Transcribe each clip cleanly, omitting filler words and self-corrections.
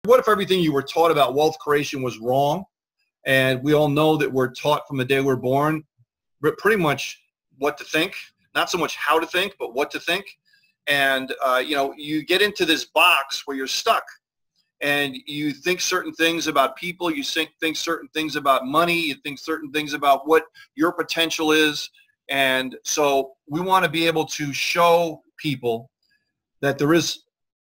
What if everything you were taught about wealth creation was wrong? And we all know that we're taught from the day we're born pretty much what to think, not so much how to think, but what to think. And, you get into this box where you're stuck and you think certain things about people, you think certain things about money, you think certain things about what your potential is. And so we want to be able to show people that there is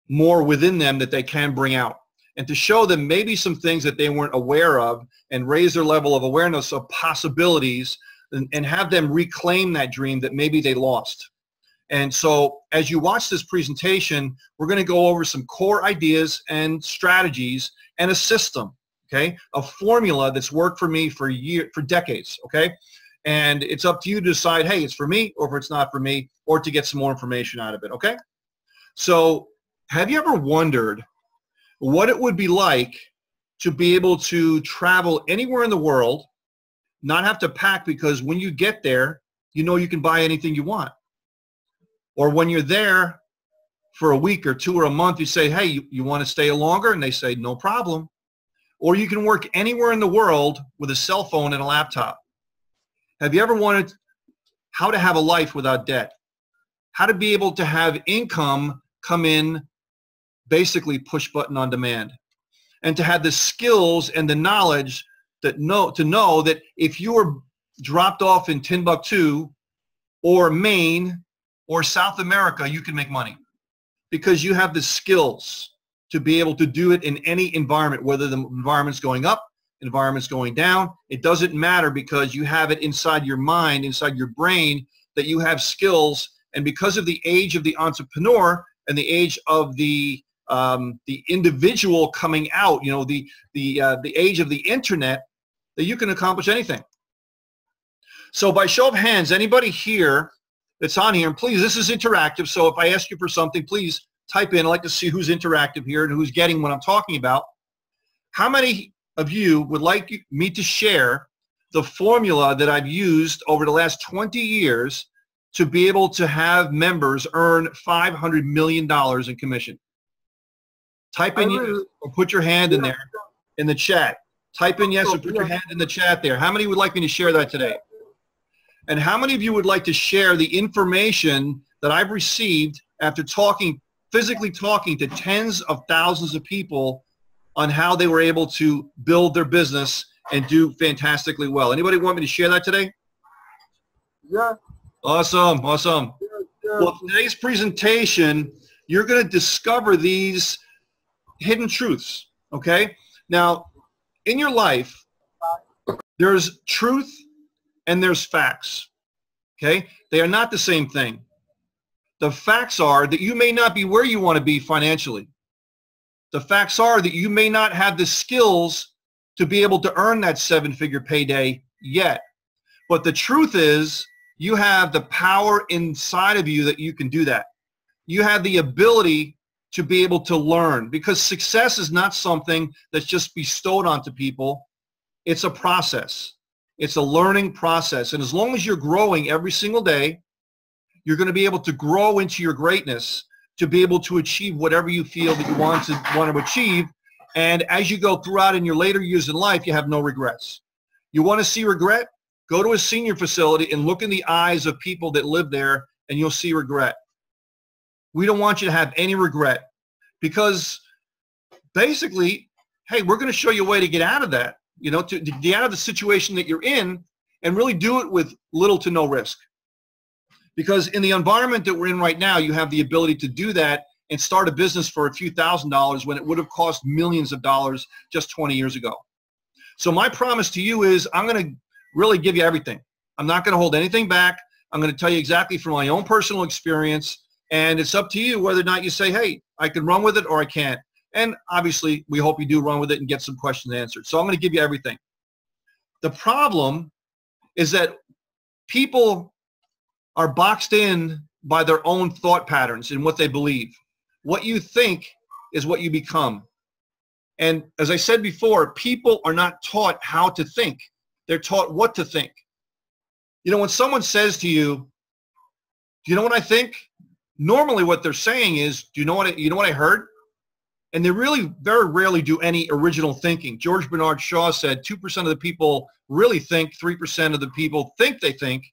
more within them that they can bring out, and to show them maybe some things that they weren't aware of and raise their level of awareness of possibilities, and have them reclaim that dream that maybe they lost. And so as you watch this presentation, we're going to go over some core ideas and strategies and a system, okay, a formula that's worked for me for decades, okay? And it's up to you to decide, hey, it's for me, or if it's not for me, or to get some more information out of it, okay? So have you ever wondered what it would be like to be able to travel anywhere in the world, not have to pack, because when you get there, you know you can buy anything you want? Or when you're there for a week or 2 or a month, you say, hey, you want to stay longer? And they say, no problem. Or you can work anywhere in the world with a cell phone and a laptop. Have you ever wanted how to have a life without debt? How to be able to have income come in, basically push button on demand, and to have the skills and the knowledge to know that if you were dropped off in Timbuktu or Maine or South America, you can make money because you have the skills to be able to do it in any environment, whether the environment's going up, environment's going down. It doesn't matter, because you have it inside your mind, inside your brain, that you have skills. And because of the age of the entrepreneur and the age of the individual coming out, the age of the internet, that you can accomplish anything. So by show of hands, anybody here that's on here, and please, this is interactive, so if I ask you for something, please type in. I'd like to see who's interactive here and who's getting what I'm talking about. How many of you would like me to share the formula that I've used over the last 20 years to be able to have members earn $500 million in commission? Type in yes, or put your hand in there in the chat. Type in yes or put your hand in the chat there. How many would like me to share that today? And how many of you would like to share the information that I've received after physically talking to tens of thousands of people on how they were able to build their business and do fantastically well? Anybody want me to share that today? Yeah. Awesome, awesome. Yeah. Well, today's presentation, you're going to discover these hidden truths, okay? Now, in your life, there's truth and there's facts, okay? They are not the same thing. The facts are that you may not be where you want to be financially. The facts are that you may not have the skills to be able to earn that 7-figure payday yet. But the truth is, you have the power inside of you that you can do that. You have the ability to be able to learn, because success is not something that's just bestowed onto people. It's a process. It's a learning process. And as long as you're growing every single day, you're going to be able to grow into your greatness, to be able to achieve whatever you feel that you want to achieve. And as you go throughout in your later years in life, you have no regrets. You want to see regret? Go to a senior facility and look in the eyes of people that live there, and you'll see regret. We don't want you to have any regret, because basically, hey, we're going to show you a way to get out of that, to get out of the situation that you're in, and really do it with little to no risk. Because in the environment that we're in right now, you have the ability to do that and start a business for a few $1,000s when it would have cost millions of dollars just 20 years ago. So my promise to you is I'm going to really give you everything. I'm not going to hold anything back. I'm going to tell you exactly from my own personal experience. And it's up to you whether or not you say, hey, I can run with it or I can't. And obviously, we hope you do run with it and get some questions answered. So I'm going to give you everything. The problem is that people are boxed in by their own thought patterns and what they believe. What you think is what you become. And as I said before, people are not taught how to think. They're taught what to think. When someone says to you, do you know what I think? Normally what they're saying is, do you know what I heard? and they really very rarely do any original thinking. George Bernard Shaw said 2% of the people really think, 3% of the people think they think,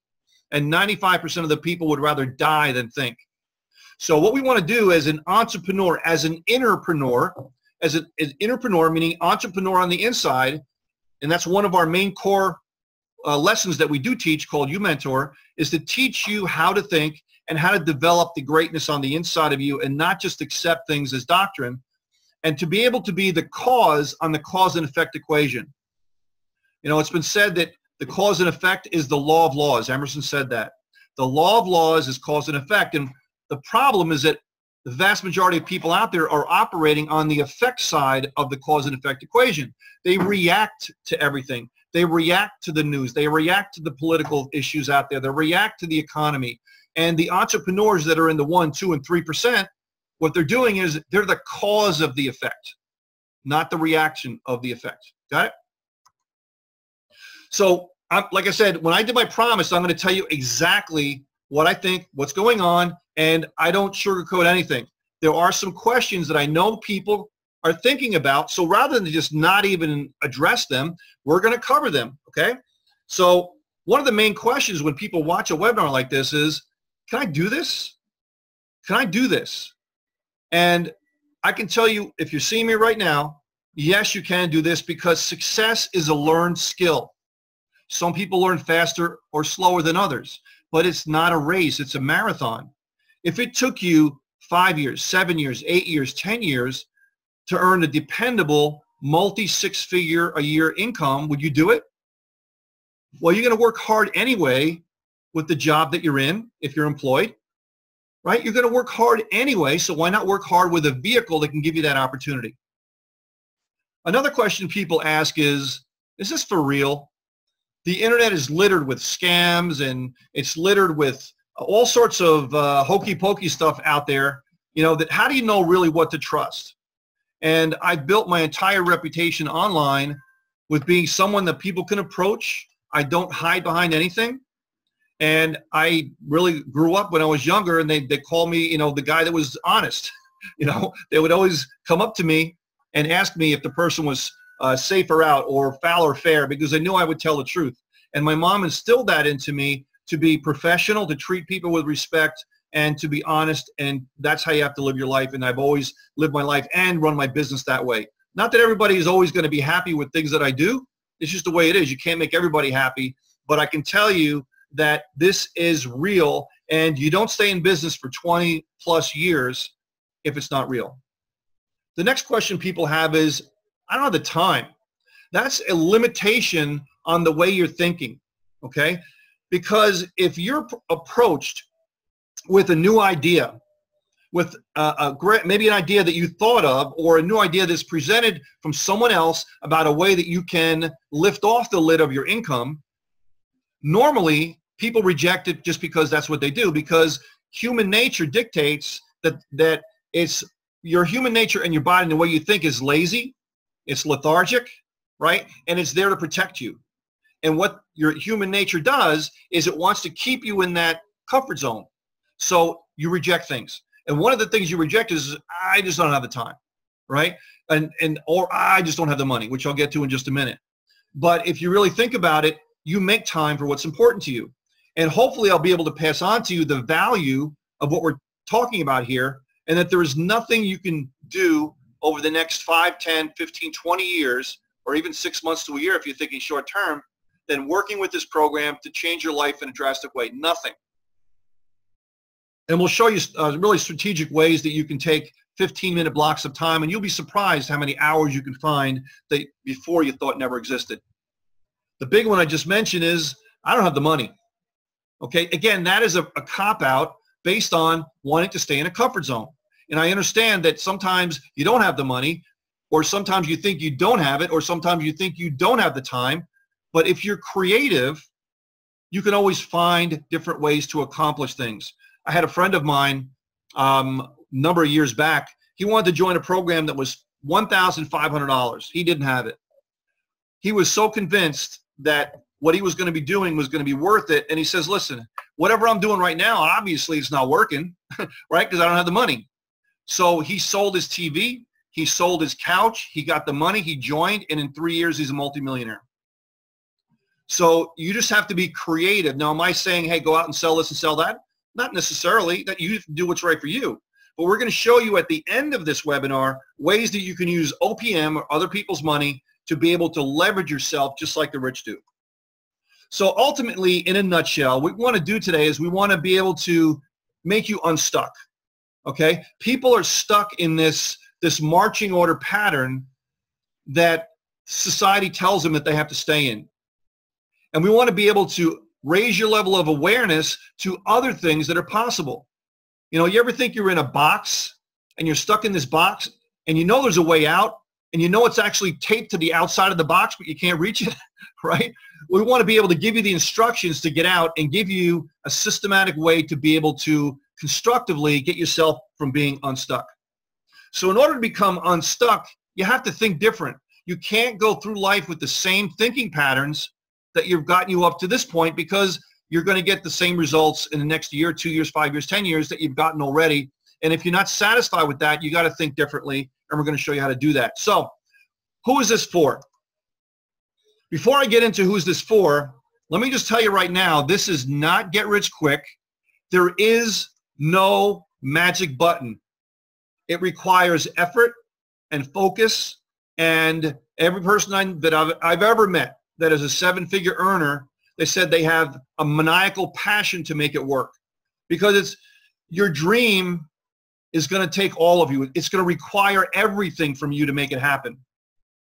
and 95% of the people would rather die than think. So what we want to do as an entrepreneur, as an innerpreneur, as an innerpreneur, meaning entrepreneur on the inside, and that's one of our main core lessons that we do teach called You Mentor, is to teach you how to think and how to develop the greatness on the inside of you and not just accept things as doctrine, and to be able to be the cause on the cause and effect equation. You know, it's been said that the cause and effect is the law of laws. Emerson said that. The law of laws is cause and effect, and the problem is that the vast majority of people out there are operating on the effect side of the cause and effect equation. They react to everything. They react to the news. They react to the political issues out there. They react to the economy. And the entrepreneurs that are in the 1%, 2%, and 3%, what they're doing is they're the cause of the effect, not the reaction of the effect. Got it? So, like I said, when I did my promise, I'm going to tell you exactly what I think, what's going on, and I don't sugarcoat anything. There are some questions that I know people are thinking about, so rather than just not even address them, we're going to cover them, okay? So one of the main questions when people watch a webinar like this is, can I do this? Can I do this? And I can tell you, if you're seeing me right now, yes, you can do this, because success is a learned skill. Some people learn faster or slower than others, but it's not a race, it's a marathon. If it took you 5 years, 7 years, 8 years, 10 years to earn a dependable multi-six-figure a year income, would you do it? Well, you're going to work hard anyway with the job that you're in if you're employed, right? You're going to work hard anyway, so why not work hard with a vehicle that can give you that opportunity? Another question people ask is this for real? The internet is littered with scams, and it's littered with all sorts of hokey pokey stuff out there, you know, that how do you know really what to trust? And I've built my entire reputation online with being someone that people can approach. I don't hide behind anything. And I really grew up when I was younger, and they called me, you know, the guy that was honest. You know, they would always come up to me and ask me if the person was safe or out, or foul or fair, because they knew I would tell the truth. And my mom instilled that into me, to be professional, to treat people with respect, and to be honest, and that's how you have to live your life. And I've always lived my life and run my business that way. Not that everybody is always going to be happy with things that I do. It's just the way it is. You can't make everybody happy, but I can tell you that this is real, and you don't stay in business for 20 plus years if it's not real. The next question people have is, I don't have the time. That's a limitation on the way you're thinking, okay? Because if you're approached with a new idea, with maybe an idea that you thought of, or a new idea that's presented from someone else about a way that you can lift off the lid of your income, normally people reject it just because that's what they do, because human nature dictates that it's your human nature and your body and the way you think is lazy, it's lethargic, right? And it's there to protect you. And what your human nature does is it wants to keep you in that comfort zone. So you reject things. And one of the things you reject is, I just don't have the time, right? Or I just don't have the money, which I'll get to in just a minute. But if you really think about it, you make time for what's important to you. And hopefully I'll be able to pass on to you the value of what we're talking about here, and that there is nothing you can do over the next 5, 10, 15, 20 years, or even 6 months to a year if you're thinking short term, than working with this program to change your life in a drastic way. Nothing. And we'll show you really strategic ways that you can take 15-minute blocks of time, and you'll be surprised how many hours you can find that before you thought never existed. The big one I just mentioned is, I don't have the money. Okay, again, that is a cop-out based on wanting to stay in a comfort zone. And I understand that sometimes you don't have the money, or sometimes you think you don't have it, or sometimes you think you don't have the time. But if you're creative, you can always find different ways to accomplish things. I had a friend of mine a number of years back. He wanted to join a program that was $1,500. He didn't have it. He was so convinced that what he was going to be doing was going to be worth it. And he says, listen, whatever I'm doing right now, obviously it's not working, right? Because I don't have the money. So he sold his TV. he sold his couch, he got the money, he joined, and in 3 years, he's a multimillionaire. So you just have to be creative. Now, am I saying, hey, go out and sell this and sell that? Not necessarily. That you have to do what's right for you. But we're going to show you at the end of this webinar ways that you can use OPM or other people's money to be able to leverage yourself just like the rich do. So ultimately, in a nutshell, what we want to do today is we want to be able to make you unstuck. Okay? People are stuck in this marching order pattern that society tells them that they have to stay in. And we want to be able to raise your level of awareness to other things that are possible. You know, you ever think you're in a box and you're stuck in this box and you know there's a way out and you know it's actually taped to the outside of the box but you can't reach it, right? We want to be able to give you the instructions to get out and give you a systematic way to be able to constructively get yourself from being unstuck. So in order to become unstuck, you have to think different. You can't go through life with the same thinking patterns that you've gotten you up to this point, because you're going to get the same results in the next year, 2 years, 5 years, 10 years that you've gotten already. And if you're not satisfied with that, you got to think differently, and we're going to show you how to do that. So who is this for? Before I get into who's this for, let me just tell you right now, this is not get rich quick. There is no magic button. It requires effort and focus, and every person that I've ever met that is a seven-figure earner, they said they have a maniacal passion to make it work, because it's your dream is going to take all of you. It's going to require everything from you to make it happen.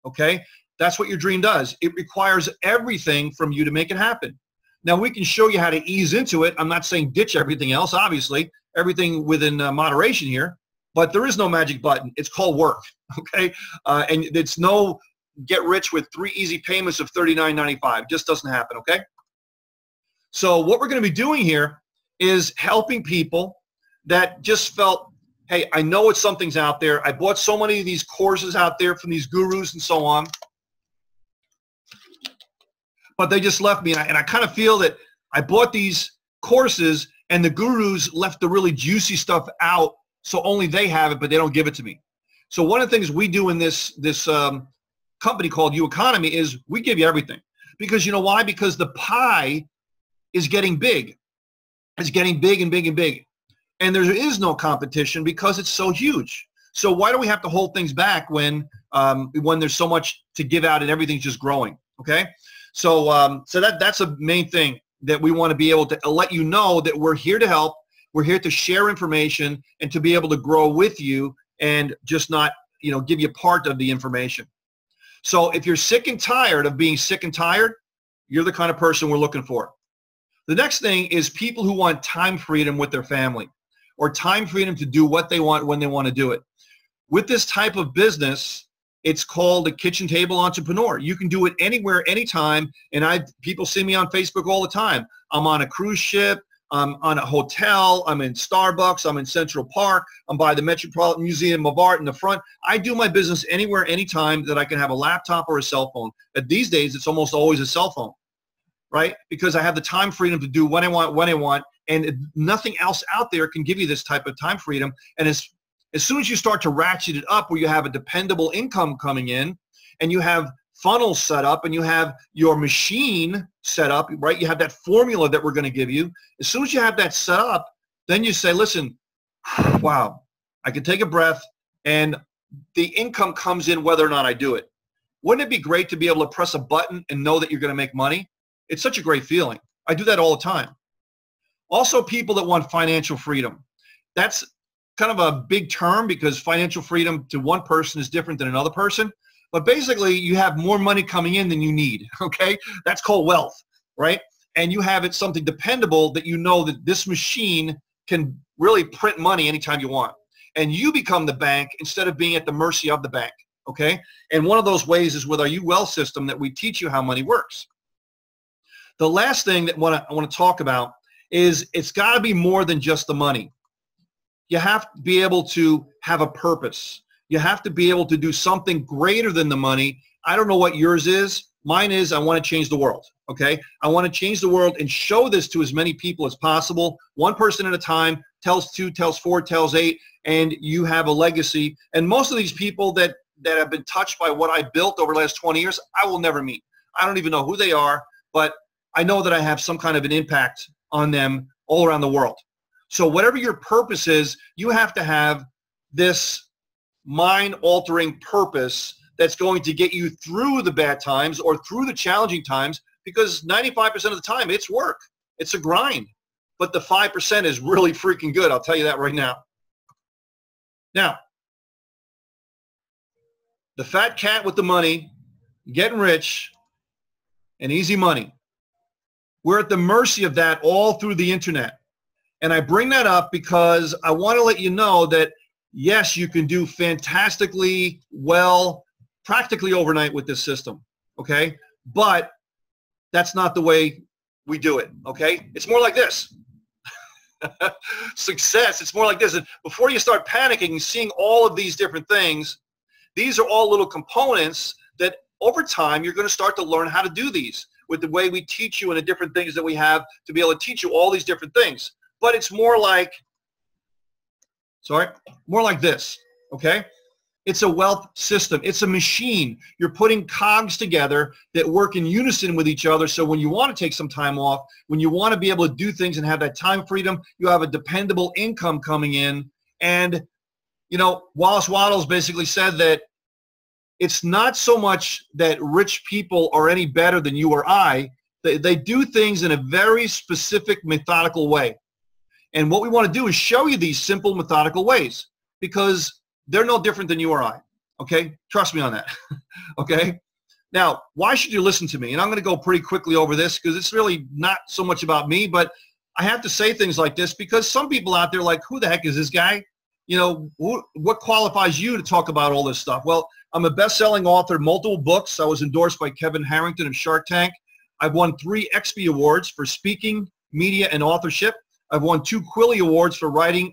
Okay? That's what your dream does. It requires everything from you to make it happen. Now, we can show you how to ease into it. I'm not saying ditch everything else, obviously, everything within moderation here, but there is no magic button. It's called work. Okay? And it's no get rich with 3 easy payments of $39.95. Just doesn't happen, okay? So what we're going to be doing here is helping people that just felt, hey, I know it's something's out there. I bought so many of these courses out there from these gurus and so on, but they just left me. And I kind of feel that I bought these courses and the gurus left the really juicy stuff out, so only they have it, but they don't give it to me. So one of the things we do in this company called U Economy is we give you everything. Because you know why? Because the pie is getting big. It's getting big and big and big. And there is no competition because it's so huge. So why do we have to hold things back when there's so much to give out and everything's just growing? Okay? So that's a main thing that we want to be able to let you know, that we're here to help. We're here to share information and to be able to grow with you, and just not, give you part of the information. So if you're sick and tired of being sick and tired, you're the kind of person we're looking for. The next thing is people who want time freedom with their family, or time freedom to do what they want when they want to do it. With this type of business, it's called a kitchen table entrepreneur. You can do it anywhere, anytime, and people see me on Facebook all the time. I'm on a cruise ship, I'm on a hotel, I'm in Starbucks, I'm in Central Park, I'm by the Metropolitan Museum of Art in the front. I do my business anywhere, anytime that I can have a laptop or a cell phone. But these days, it's almost always a cell phone, right? Because I have the time freedom to do what I want, when I want, and nothing else out there can give you this type of time freedom. And as soon as you start to ratchet it up, where you have a dependable income coming in, and you have funnels set up, and you have your machine set up, right? You have that formula that we're going to give you. As soon as you have that set up, then you say, listen, wow, I can take a breath, and the income comes in whether or not I do it. Wouldn't it be great to be able to press a button and know that you're going to make money? It's such a great feeling. I do that all the time. Also, people that want financial freedom. That's kind of a big term, because financial freedom to one person is different than another person. But basically, you have more money coming in than you need, okay? That's called wealth, right? And you have it something dependable that you know that this machine can really print money anytime you want. And you become the bank instead of being at the mercy of the bank, okay? And one of those ways is with our UWealth system, that we teach you how money works. The last thing that I want to talk about is it's got to be more than just the money. You have to be able to have a purpose. You have to be able to do something greater than the money. I don't know what yours is. Mine is I want to change the world, okay? I want to change the world and show this to as many people as possible, one person at a time, tells 2, tells 4, tells 8, and you have a legacy. And most of these people that have been touched by what I built over the last 20 years, I will never meet. I don't even know who they are, but I know that I have some kind of an impact on them all around the world. So whatever your purpose is, you have to have this mind-altering purpose that's going to get you through the bad times or through the challenging times, because 95% of the time it's work. It's a grind. But the 5% is really freaking good. I'll tell you that right now. Now, the fat cat with the money, getting rich, and easy money. We're at the mercy of that all through the internet. And I bring that up because I want to let you know that, yes, you can do fantastically well, practically overnight with this system, okay? But that's not the way we do it, okay? It's more like this. Success, it's more like this. And before you start panicking and seeing all of these different things, these are all little components that over time you're going to start to learn how to do these with the way we teach you and the different things that we have to be able to teach you all these different things. But it's more like, more like this, okay? It's a wealth system. It's a machine. You're putting cogs together that work in unison with each other, so when you want to take some time off, when you want to be able to do things and have that time freedom, you have a dependable income coming in. And, you know, Wallace Wattles basically said that it's not so much that rich people are any better than you or I. They do things in a very specific, methodical way. And what we want to do is show you these simple, methodical ways, because they're no different than you or I, okay? Trust me on that, okay? Now, why should you listen to me? And I'm going to go pretty quickly over this because it's really not so much about me, but I have to say things like this because some people out there are like, who the heck is this guy? You know, what qualifies you to talk about all this stuff? Well, I'm a best-selling author, multiple books. I was endorsed by Kevin Harrington of Shark Tank. I've won 3 XP Awards for speaking, media, and authorship. I've won 2 Quilly Awards for writing,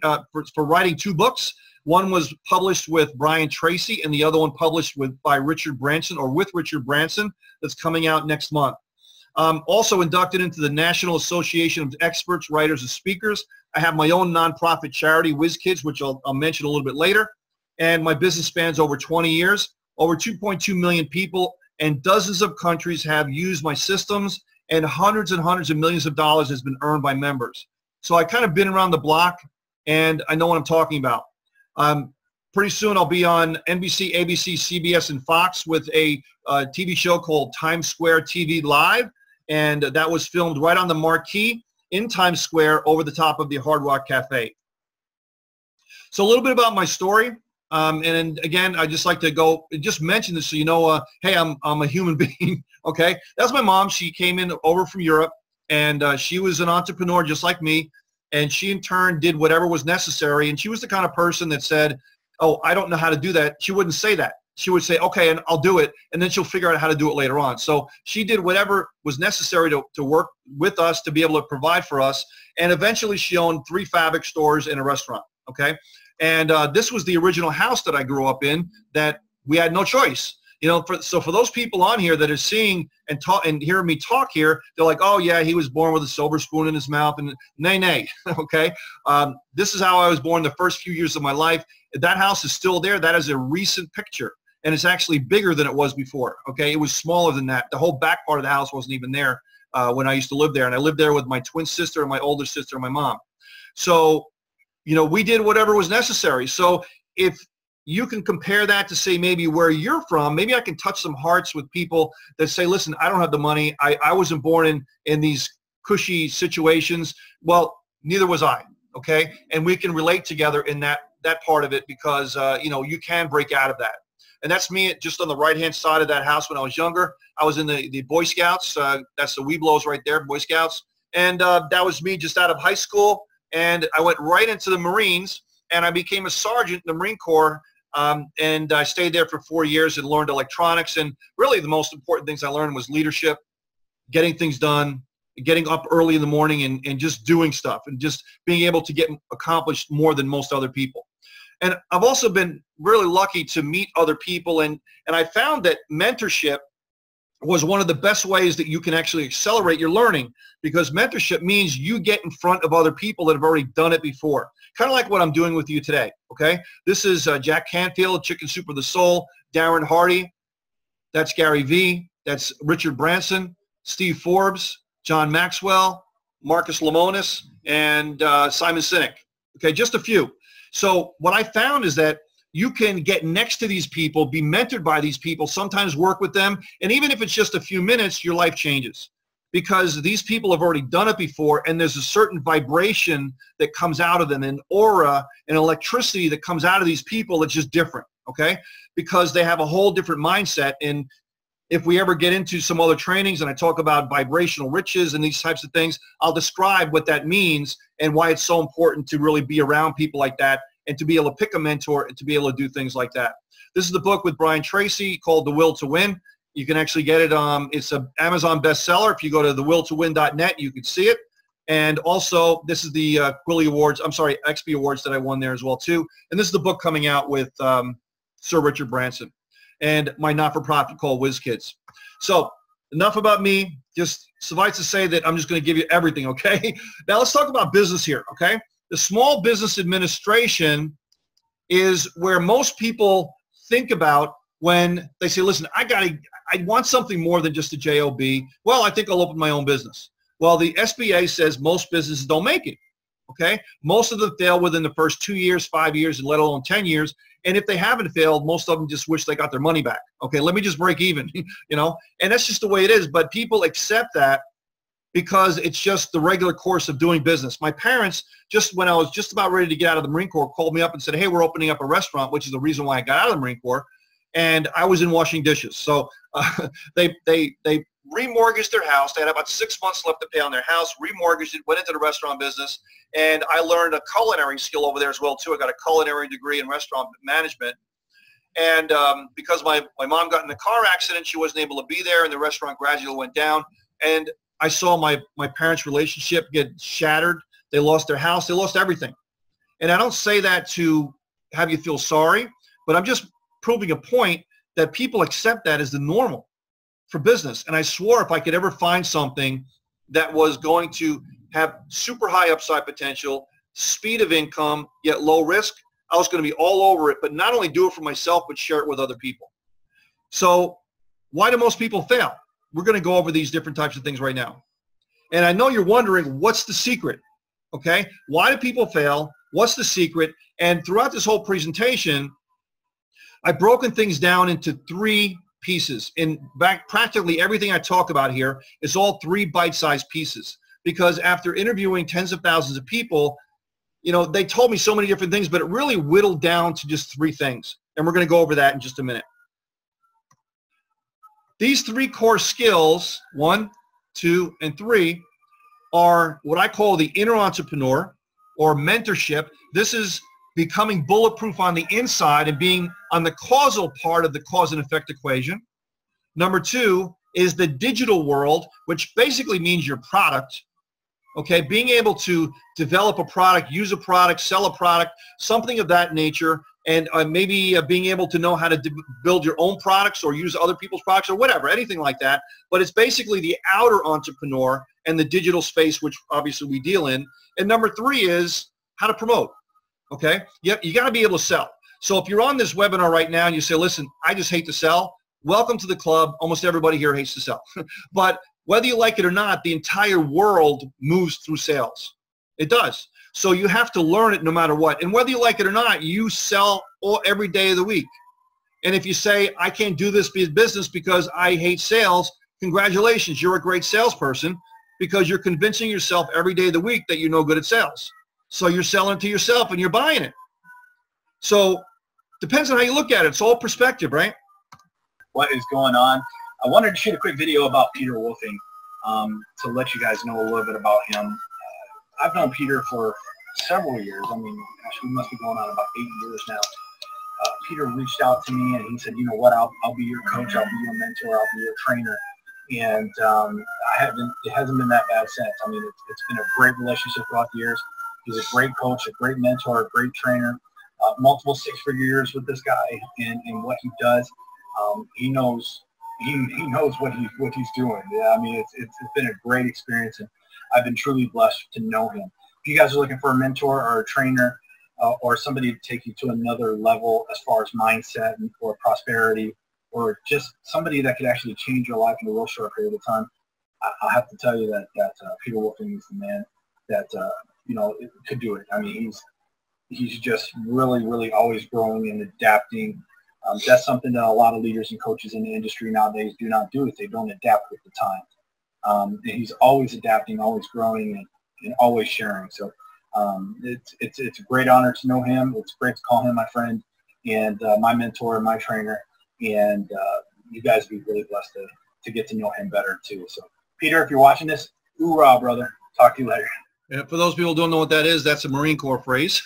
for writing 2 books. One was published with Brian Tracy, and the other one published by Richard Branson, or with Richard Branson, that's coming out next month. Also inducted into the National Association of Experts, Writers, and Speakers. I have my own nonprofit charity, WizKids, which I'll mention a little bit later. And my business spans over 20 years. Over 2.2 million people and dozens of countries have used my systems, and hundreds of millions of dollars has been earned by members. So I kind of been around the block, and I know what I'm talking about. Pretty soon I'll be on NBC, ABC, CBS, and Fox with a TV show called Times Square TV Live, and that was filmed right on the marquee in Times Square over the top of the Hard Rock Cafe. So a little bit about my story, and again, I just like to just mention this so you know, hey, I'm a human being, okay? That's my mom. She came in over from Europe, and she was an entrepreneur just like me. And she, in turn, did whatever was necessary. And she was the kind of person that said, oh, I don't know how to do that. She wouldn't say that. She would say, okay, and I'll do it. And then she'll figure out how to do it later on. So she did whatever was necessary to work with us to be able to provide for us. And eventually she owned 3 fabric stores and a restaurant, okay? And this was the original house that I grew up in that we had no choice. You know, so for those people on here that are seeing and hearing me talk here, they're like, oh, yeah, he was born with a silver spoon in his mouth. And nay, okay? This is how I was born the first few years of my life. That house is still there. That is a recent picture. And it's actually bigger than it was before, okay? It was smaller than that. The whole back part of the house wasn't even there when I used to live there. And I lived there with my twin sister and my older sister and my mom. So, you know, we did whatever was necessary. So if you can compare that to say maybe where you're from, maybe I can touch some hearts with people that say, listen, I don't have the money. I wasn't born in these cushy situations. Well, neither was I, okay? And we can relate together in that part of it because, you know, you can break out of that. And that's me just on the right-hand side of that house when I was younger. I was in the Boy Scouts. That's the Weeblos right there, Boy Scouts. And that was me just out of high school. And I went right into the Marines, and I became a sergeant in the Marine Corps. And I stayed there for 4 years and learned electronics. And really the most important things I learned was leadership, getting things done, getting up early in the morning and just doing stuff and just being able to get accomplished more than most other people. And I've also been really lucky to meet other people. And I found that mentorship was one of the best ways that you can actually accelerate your learning, because mentorship means you get in front of other people that have already done it before. Kind of like what I'm doing with you today, okay? This is Jack Canfield, Chicken Soup for the Soul, Darren Hardy, that's Gary Vee, that's Richard Branson, Steve Forbes, John Maxwell, Marcus Lemonis, and Simon Sinek, okay? Just a few. So what I found is that you can get next to these people, be mentored by these people, sometimes work with them, and even if it's just a few minutes, your life changes, because these people have already done it before, and there's a certain vibration that comes out of them, an aura, an electricity that comes out of these people that's just different, okay? Because they have a whole different mindset. And if we ever get into some other trainings and I talk about vibrational riches and these types of things, I'll describe what that means and why it's so important to really be around people like that, and to be able to pick a mentor and to be able to do things like that. This is the book with Brian Tracy called The Will to Win. You can actually get it. It's an Amazon bestseller. If you go to thewilltowin.net, you can see it. And also, this is the Quilly Awards, XP Awards that I won there as well too. And this is the book coming out with Sir Richard Branson, and my not-for-profit called WizKids. So enough about me. Just suffice to say that I'm just going to give you everything, okay? Now let's talk about business here, okay? The Small Business Administration is where most people think about when they say, listen, I want something more than just a job. Well, I think I'll open my own business. Well, the SBA says most businesses don't make it, okay? Most of them fail within the first 2 years, 5 years, and let alone 10 years. And if they haven't failed, most of them just wish they got their money back. Okay, let me just break even, you know? And that's just the way it is. But people accept that because it's just the regular course of doing business. My parents, just when I was just about ready to get out of the Marine Corps, called me up and said, hey, we're opening up a restaurant, which is the reason why I got out of the Marine Corps. And I was in washing dishes. So they remortgaged their house. They had about 6 months left to pay on their house, remortgaged it, went into the restaurant business. And I learned a culinary skill over there as well, too. I got a culinary degree in restaurant management. And because my mom got in a car accident, she wasn't able to be there, and the restaurant gradually went down. And I saw my parents' relationship get shattered. They lost their house. They lost everything. And I don't say that to have you feel sorry, but I'm just proving a point that people accept that as the normal for business. And I swore if I could ever find something that was going to have super high upside potential, speed of income, yet low risk, I was going to be all over it, but not only do it for myself, but share it with other people. So why do most people fail? We're going to go over these different types of things right now. And I know you're wondering, what's the secret? Okay? Why do people fail? What's the secret? And throughout this whole presentation, I've broken things down into 3 pieces. In fact, practically everything I talk about here is all 3 bite-sized pieces. Because after interviewing tens of thousands of people, you know, they told me so many different things, but it really whittled down to just 3 things. And we're going to go over that in just a minute. These 3 core skills, 1, 2, and 3, are what I call the inner entrepreneur or mentorship. This is becoming bulletproof on the inside and being on the causal part of the cause and effect equation. Number 2 is the digital world, which basically means your product. Okay, being able to develop a product, use a product, sell a product, something of that nature, and maybe being able to know how to build your own products or use other people's products or whatever, anything like that. But it's basically the outer entrepreneur and the digital space, which obviously we deal in. And number 3 is how to promote. Okay, you got to be able to sell. So if you're on this webinar right now and you say, listen, I just hate to sell, welcome to the club. Almost everybody here hates to sell. But whether you like it or not, the entire world moves through sales. It does. So you have to learn it no matter what. And whether you like it or not, you sell every day of the week. And if you say, I can't do this business because I hate sales, congratulations, you're a great salesperson, because you're convincing yourself every day of the week that you're no good at sales. So you're selling it to yourself and you're buying it. So depends on how you look at it. It's all perspective, right? What is going on? I wanted to shoot a quick video about Peter Wolfing to let you guys know a little bit about him. I've known Peter for several years. I mean, gosh, we must be going on about 8 years now. Peter reached out to me and he said, you know what, I'll be your coach, I'll be your mentor, I'll be your trainer. And it hasn't been that bad since. I mean, it's been a great relationship throughout the years. He's a great coach, a great mentor, a great trainer. Multiple 6-figure years with this guy and what he does. He knows he knows what he's doing. Yeah, I mean, it's been a great experience, and I've been truly blessed to know him. If you guys are looking for a mentor or a trainer or somebody to take you to another level as far as mindset and for prosperity, or just somebody that could actually change your life in a real short period of time, I'll have to tell you that Peter Wolfing is the man that could do it. I mean, he's just really always growing and adapting. That's something that a lot of leaders and coaches in the industry nowadays do not do. Is they don't adapt with the time. And he's always adapting, always growing, and always sharing. So it's a great honor to know him. It's great to call him my friend and my mentor and my trainer. And you guys be really blessed to get to know him better too. So Peter, if you're watching this, hoorah, brother. Talk to you later. And for those people who don't know what that is, that's a Marine Corps phrase.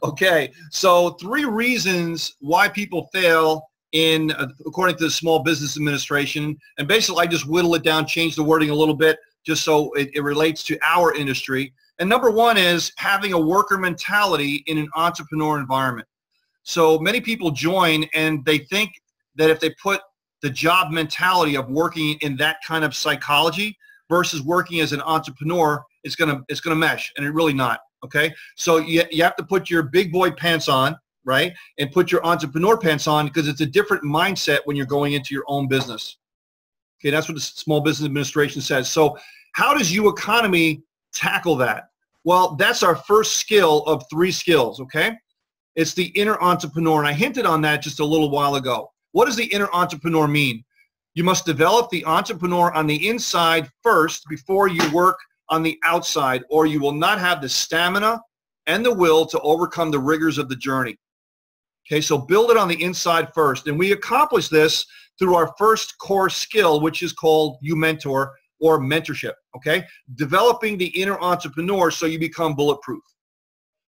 Okay, so 3 reasons why people fail in, according to the Small Business Administration. And basically, I just whittle it down, change the wording a little bit, just so it relates to our industry. And number 1 is having a worker mentality in an entrepreneur environment. So many people join and they think that if they put the job mentality of working in that kind of psychology versus working as an entrepreneur, it's gonna mesh, and it's really not. Okay, so you have to put your big boy pants on, right, and put your entrepreneur pants on, because it's a different mindset when you're going into your own business. Okay, that's what the Small Business Administration says. So how does U Economy tackle that? Well, that's our first skill of 3 skills. Okay, it's the inner entrepreneur, and I hinted on that just a little while ago. What does the inner entrepreneur mean? You must develop the entrepreneur on the inside first before you work on the outside, or you will not have the stamina and the will to overcome the rigors of the journey. Okay, so build it on the inside first. And we accomplish this through our first core skill, which is called You Mentor, or mentorship. Okay, developing the inner entrepreneur so you become bulletproof.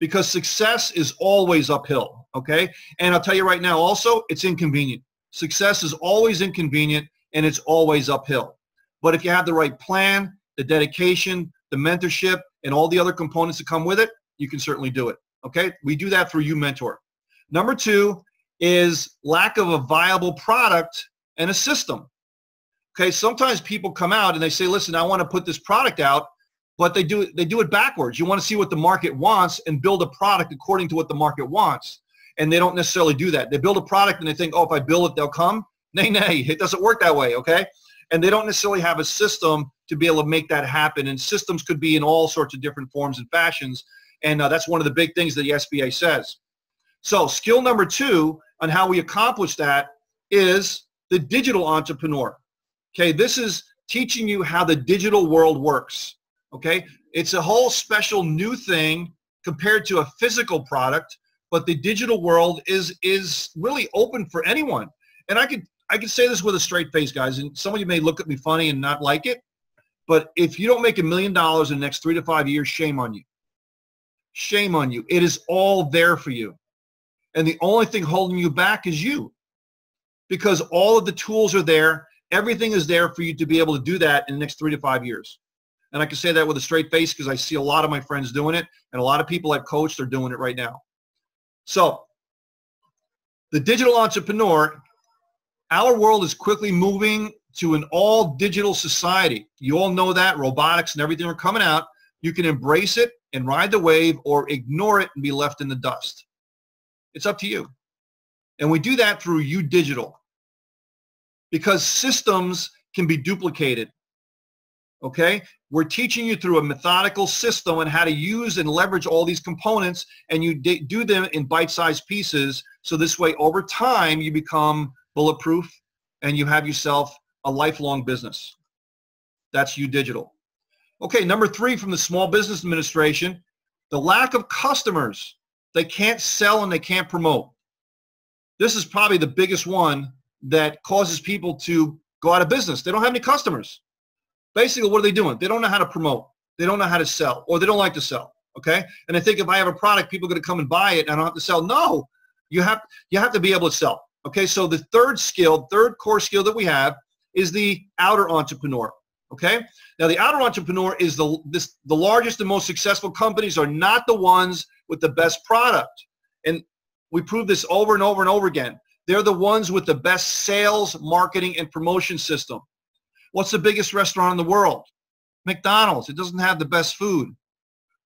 Because success is always uphill. Okay, and I'll tell you right now also, it's inconvenient. Success is always inconvenient, and it's always uphill. But if you have the right plan, the dedication, the mentorship, and all the other components that come with it, you can certainly do it. Okay, we do that through You Mentor. Number 2 is lack of a viable product and a system. Okay, sometimes people come out and they say, listen, I want to put this product out, but they do it backwards. You want to see what the market wants and build a product according to what the market wants. And they don't necessarily do that. They build a product and they think, oh, if I build it, they'll come. Nay, it doesn't work that way, okay? And they don't necessarily have a system to be able to make that happen. And systems could be in all sorts of different forms and fashions. And that's one of the big things that the SBA says. So skill number 2 on how we accomplish that is the digital entrepreneur. Okay, this is teaching you how the digital world works. Okay, it's a whole special new thing compared to a physical product, but the digital world is really open for anyone. And I could say this with a straight face, guys, and some of you may look at me funny and not like it, but if you don't make $1 million in the next 3 to 5 years, shame on you. Shame on you. It is all there for you. And the only thing holding you back is you, because all of the tools are there. Everything is there for you to be able to do that in the next 3 to 5 years. And I can say that with a straight face because I see a lot of my friends doing it, and a lot of people I've coached are doing it right now. So the digital entrepreneur, our world is quickly moving to an all digital society. You all know that robotics and everything are coming out. You can embrace it and ride the wave, or ignore it and be left in the dust. It's up to you. And we do that through You Digital, because systems can be duplicated. Okay? We're teaching you through a methodical system on how to use and leverage all these components, and you do them in bite-sized pieces, so this way over time you become bulletproof and you have yourself a lifelong business. That's You Digital. Okay, number 3 from the Small Business Administration, the lack of customers. They can't sell and they can't promote. This is probably the biggest one that causes people to go out of business. They don't have any customers. Basically, what are they doing? They don't know how to promote. They don't know how to sell, or they don't like to sell. Okay? And I think if I have a product, people are going to come and buy it and I don't have to sell. No, you have to be able to sell. Okay? So the third core skill that we have is the outer entrepreneur. Okay? Now, the outer entrepreneur is the largest and most successful companies are not the ones with the best product. And we prove this over and over and over again. They're the ones with the best sales, marketing, and promotion system. What's the biggest restaurant in the world? McDonald's. It doesn't have the best food.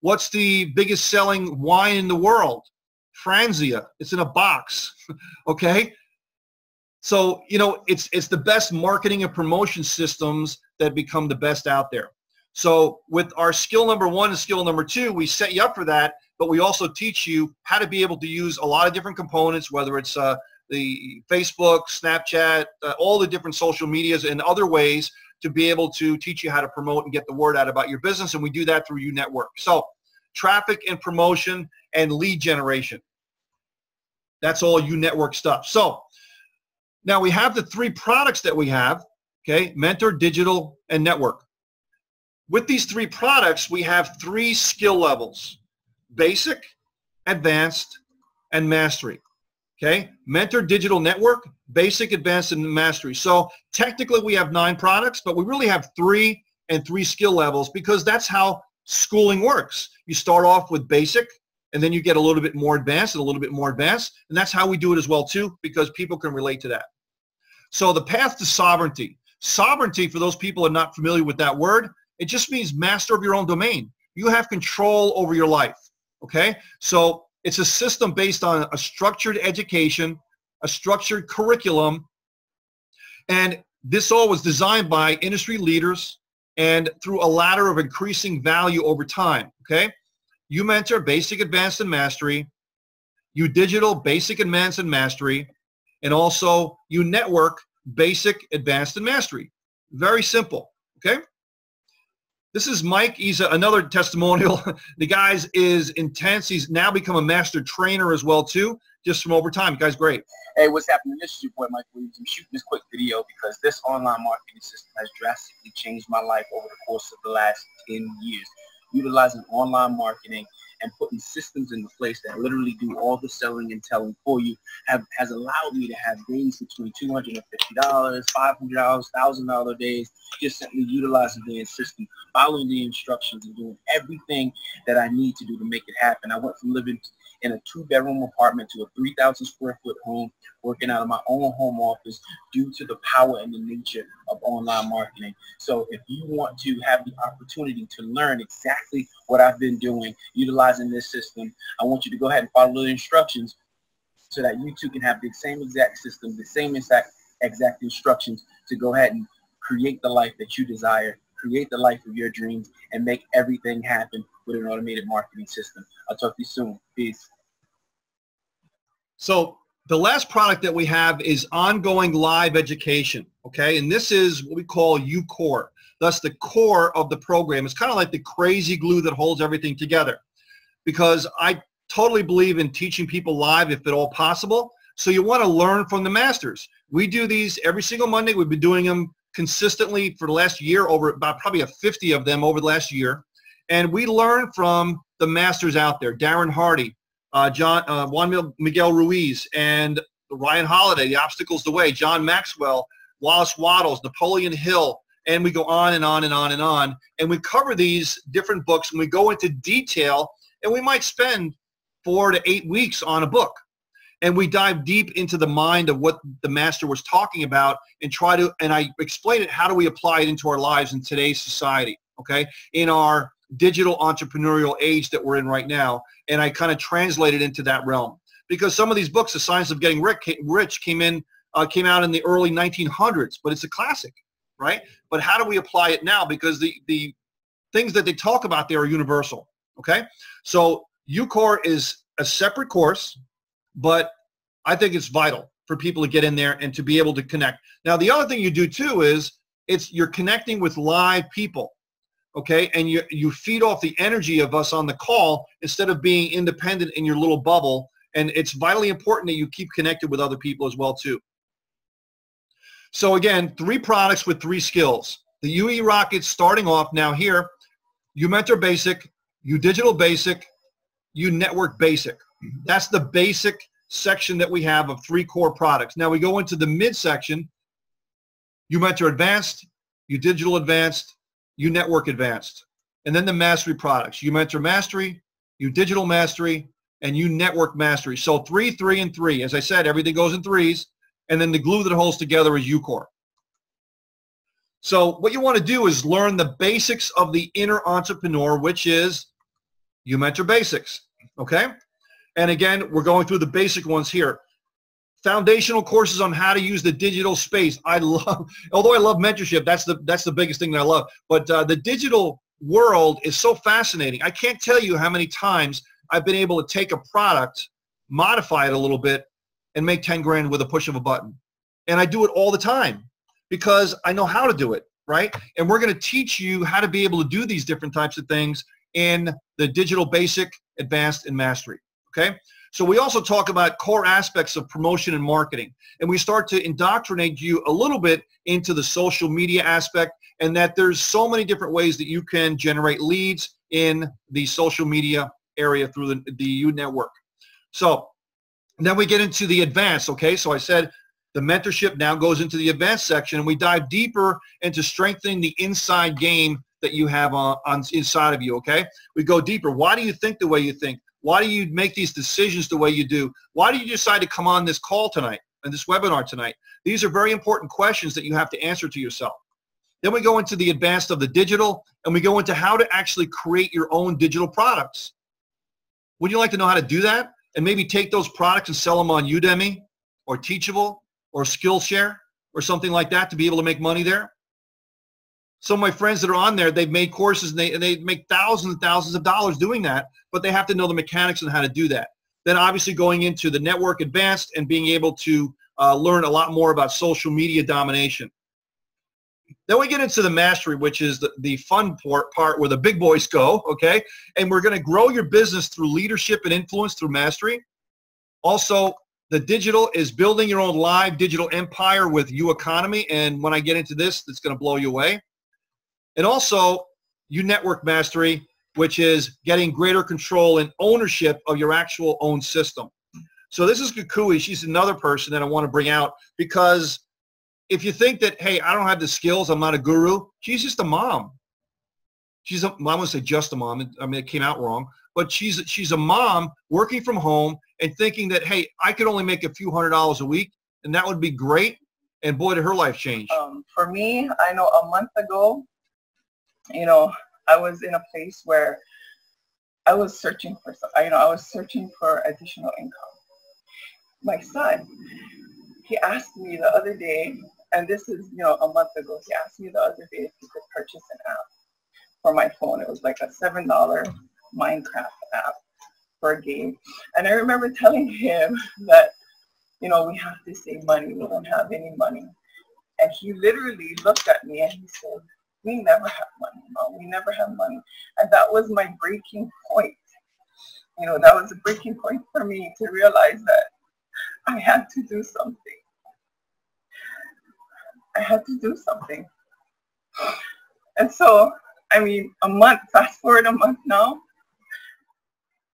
What's the biggest selling wine in the world? Franzia. It's in a box. Okay? So, you know, it's the best marketing and promotion systems that become the best out there. So with our skill number 1 and skill number 2, we set you up for that, but we also teach you how to be able to use a lot of different components, whether it's the Facebook, Snapchat, all the different social medias and other ways to be able to teach you how to promote and get the word out about your business, and we do that through UNetwork. So traffic and promotion and lead generation. That's all UNetwork stuff. So now we have the 3 products that we have, okay, Mentor, Digital, and Network. With these 3 products, we have 3 skill levels: basic, advanced, and mastery. Okay, Mentor, Digital, Network, basic, advanced, and mastery. So technically we have 9 products, but we really have 3 and 3 skill levels because that's how schooling works. You start off with basic, and then you get a little bit more advanced and a little bit more advanced, and that's how we do it as well too, because people can relate to that. So the path to sovereignty. Sovereignty, for those people who are not familiar with that word, it just means master of your own domain. You have control over your life, okay? So it's a system based on a structured education, a structured curriculum, and this all was designed by industry leaders and through a ladder of increasing value over time, okay? You Mentor, basic, advanced, and mastery. You Digital, basic, advanced, and mastery. And also you Network, basic, advanced, and mastery. Very simple, okay? This is Mike. He's another testimonial. The guy is intense. He's now become a master trainer as well too, just from over time. The guy's great. Hey, what's happening? This is your boy Mike Williams. I'm shooting this quick video because this online marketing system has drastically changed my life over the course of the last 10 years. Utilizing online marketing and putting systems into place that literally do all the selling and telling for you has allowed me to have days between $250, $500, $1,000 days, just simply utilizing the system, following the instructions, and doing everything that I need to do to make it happen. I went from living in a 2-bedroom apartment to a 3,000 square foot home, working out of my own home office due to the power and the nature of online marketing. So if you want to have the opportunity to learn exactly what I've been doing, utilizing this system, I want you to go ahead and follow the instructions so that you too can have the same exact system, the same exact instructions to go ahead and create the life that you desire, create the life of your dreams, and make everything happen with an automated marketing system. I'll talk to you soon. Peace. So the last product that we have is ongoing live education, okay? And this is what we call UCore. Thus the core of the program. It's kind of like the crazy glue that holds everything together, because I totally believe in teaching people live if at all possible. So you want to learn from the masters. We do these every single Monday. We've been doing them consistently for the last year, over about probably 50 of them over the last year. And we learn from the masters out there: Darren Hardy, Juan Miguel Ruiz, and Ryan Holiday, The Obstacles the Way, John Maxwell, Wallace Wattles, Napoleon Hill, and we go on and on and on and on. And we cover these different books, and we go into detail, and we might spend 4 to 8 weeks on a book. And we dive deep into the mind of what the master was talking about and I explain it, how do we apply it into our lives in today's society, okay, in our digital entrepreneurial age that we're in right now. And I kind of translate it into that realm, because some of these books, The Science of Getting Rich, came out in the early 1900s, but it's a classic, right? But how do we apply it now? Because the things that they talk about there are universal, okay? So UCore is a separate course, but I think it's vital for people to get in there and to be able to connect. Now, the other thing you do too is you're connecting with live people, okay? And you feed off the energy of us on the call instead of being independent in your little bubble. And it's vitally important that you keep connected with other people as well too. So again, 3 products with 3 skills. The UE Rockets starting off now here, you Mentor Basic, you Digital Basic, you Network Basic. That's the basic section that we have of 3 core products. Now we go into the mid section, you Mentor Advanced, you Digital Advanced, you Network Advanced, and then the mastery products, you Mentor Mastery, you Digital Mastery, and U Network Mastery. So 3, 3, and 3. As I said, everything goes in threes, and then the glue that holds together is UCore. So what you want to do is learn the basics of the inner entrepreneur, which is U Mentor Basics, okay? And again, we're going through the basic ones here. Foundational courses on how to use the digital space. Although I love mentorship, that's the biggest thing that I love. But the digital world is so fascinating. I can't tell you how many times I've been able to take a product, modify it a little bit, and make 10 grand with a push of a button. And I do it all the time because I know how to do it, right? And we're going to teach you how to be able to do these different types of things in the Digital Basic, Advanced, and Mastery, okay? So we also talk about core aspects of promotion and marketing, and we start to indoctrinate you a little bit into the social media aspect, and that there's so many different ways that you can generate leads in the social media area through the U Network. So then we get into the advanced, okay? So I said the mentorship now goes into the advanced section, and we dive deeper into strengthening the inside game that you have on inside of you, okay? We go deeper. Why do you think the way you think? Why do you make these decisions the way you do? Why do you decide to come on this call tonight and this webinar tonight? These are very important questions that you have to answer to yourself. Then we go into the advanced of the digital, and we go into how to actually create your own digital products. Would you like to know how to do that? And maybe take those products and sell them on Udemy or Teachable or Skillshare or something like that to be able to make money there? Some of my friends that are on there, they've made courses and they make thousands and thousands of dollars doing that, but they have to know the mechanics on how to do that. Then obviously going into the network advanced and being able to learn a lot more about social media domination. Then we get into the mastery, which is the fun part where the big boys go, okay? And we're going to grow your business through leadership and influence through mastery. Also, the digital is building your own live digital empire with U Economy, and when I get into this, it's going to blow you away. And also, U Network Mastery, which is getting greater control and ownership of your actual own system. So this is Kukui. She's another person that I want to bring out, because if you think that, hey, I don't have the skills, I'm not a guru, she's just a mom. She's a, well, I wouldn't say just a mom. I mean, it came out wrong. But she's a mom working from home and thinking that, hey, I could only make a few $100s a week, and that would be great. And boy, did her life change. For me, I know a month ago, you know, I was in a place where I was searching for, I was searching for additional income. My son, he asked me the other day, and this is, a month ago, he asked me the other day if he could purchase an app for my phone. It was like a $7 Minecraft app for a game. And I remember telling him that, we have to save money. We don't have any money. And he literally looked at me and he said, we never have money, Mom. We never have money. And that was my breaking point. That was a breaking point for me to realize that I had to do something. I had to do something. And so, fast forward a month now,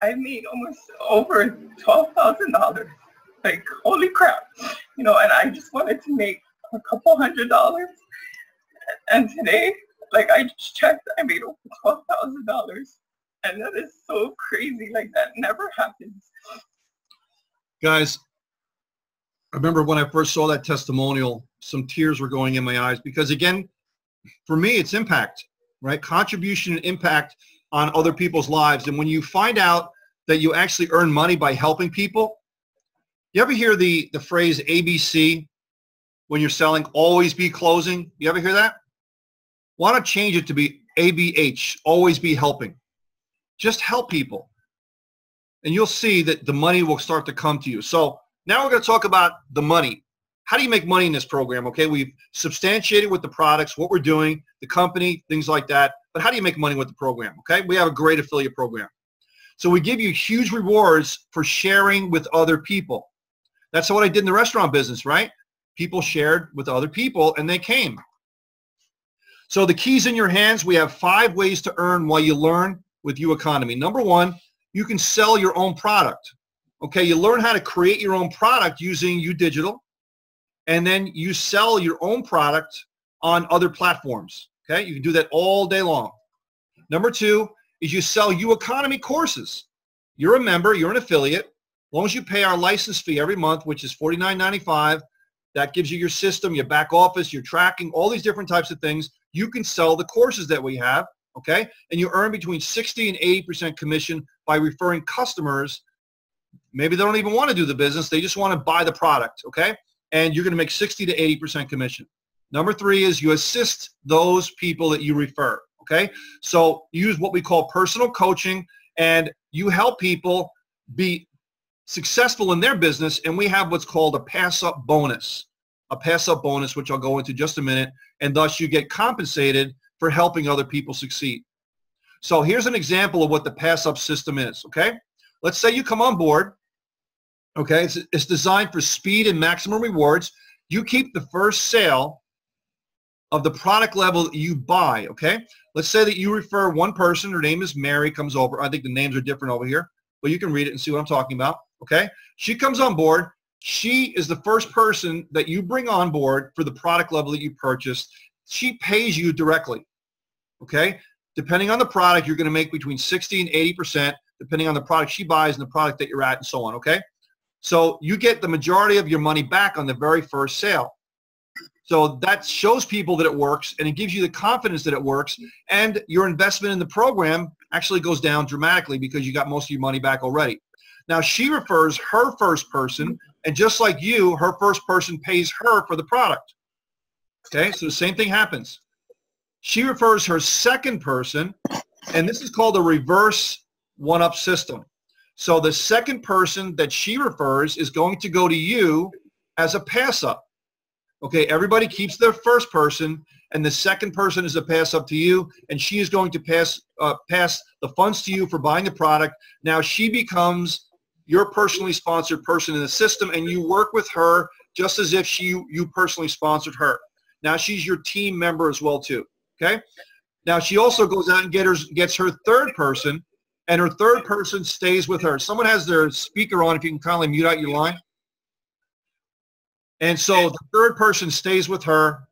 I made almost over $12,000. Like, holy crap. And I just wanted to make a couple $100. And today, like, I just checked, I made over $12,000. And that is so crazy. Like, that never happens. Guys, I remember when I first saw that testimonial, some tears were going in my eyes, because again, for me, it's impact, right? Contribution and impact on other people's lives. And when you find out that you actually earn money by helping people, you ever hear the phrase ABC when you're selling, always be closing? You ever hear that? Why not change it to be ABH, always be helping? Just help people. And you'll see that the money will start to come to you. So now we're going to talk about the money. How do you make money in this program? Okay, we've substantiated with the products, what we're doing, the company, things like that. But how do you make money with the program? Okay, we have a great affiliate program. So we give you huge rewards for sharing with other people. That's what I did in the restaurant business, right? People shared with other people and they came. So the key's in your hands. We have 5 ways to earn while you learn with U Economy. Number 1, you can sell your own product. Okay, you learn how to create your own product using U Digital, and then you sell your own product on other platforms. Okay, you can do that all day long. Number 2 is you sell U Economy courses. You're a member, you're an affiliate. As long as you pay our license fee every month, which is $49.95, that gives you your system, your back office, your tracking, all these different types of things. You can sell the courses that we have, okay? And you earn between 60 and 80% commission by referring customers. Maybe they don't even want to do the business. They just want to buy the product, okay? And you're going to make 60 to 80% commission. Number 3 is you assist those people that you refer, okay? So you use what we call personal coaching, and you help people be successful in their business, and we have what's called a PASSUP bonus, which I'll go into just a minute, and thus you get compensated for helping other people succeed. So here's an example of what the PASSUP system is, okay? Let's say you come on board, okay? It's designed for speed and maximum rewards. You keep the first sale of the product level that you buy, okay? Let's say that you refer one person, her name is Mary, comes over. I think the names are different over here, but you can read it and see what I'm talking about, okay? She comes on board. She is the first person that you bring on board for the product level that you purchased. She pays you directly, okay? Depending on the product, you're going to make between 60 and 80%, depending on the product she buys and the product that you're at and so on, okay? So you get the majority of your money back on the very first sale. So that shows people that it works, and it gives you the confidence that it works, and your investment in the program actually goes down dramatically because you got most of your money back already. Now, she refers her first person, and just like you, her first person pays her for the product. Okay, so the same thing happens. She refers her second person, and this is called a reverse one-up system. So the second person that she refers is going to go to you as a pass-up. Okay, everybody keeps their first person, and the second person is a pass-up to you, and she is going to pass the funds to you for buying the product. Now she becomes your personally sponsored person in the system, and you work with her just as if you personally sponsored her. Now she's your team member as well too. Okay. Now she also goes out and gets her third person, and her third person stays with her. Someone has their speaker on. If you can kindly mute out your line. And so the third person stays with her,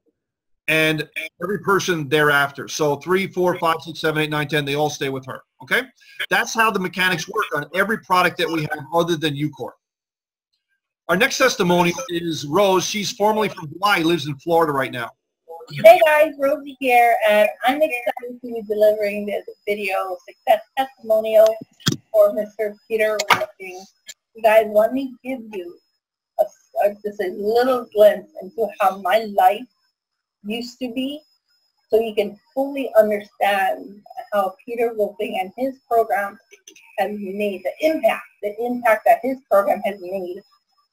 and every person thereafter. So 3, 4, 5, 6, 7, 8, 9, 10, they all stay with her. Okay? That's how the mechanics work on every product that we have other than UCOR. Our next testimonial is Rose. She's formerly from Hawaii, lives in Florida right now. Hey guys, Rosie here, and I'm excited to be delivering this video success testimonial for Mr. Peter Wolfing. You guys, let me give you just a little glimpse into how my life used to be, so you can fully understand how Peter Wolfing and his program has made the impact that his program has made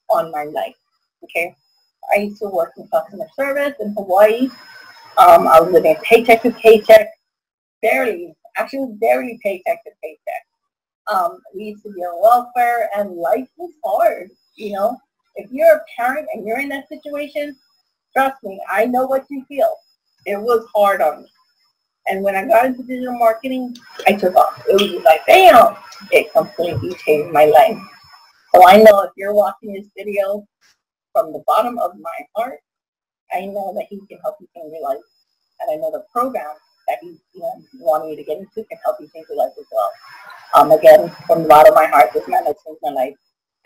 on my life. Okay, I used to work in customer service in Hawaii. I was living paycheck to paycheck, barely paycheck to paycheck. We used to be on welfare, and life was hard, you know. If you're a parent and you're in that situation, trust me, I know what you feel. It was hard on me. And when I got into digital marketing, I took off. It was like, bam, it completely changed my life. So I know if you're watching this video from the bottom of my heart, I know that he can help you change your life. And I know the program that he wanted you to get into can help you change your life as well. Again, from the bottom of my heart, this man has changed my life.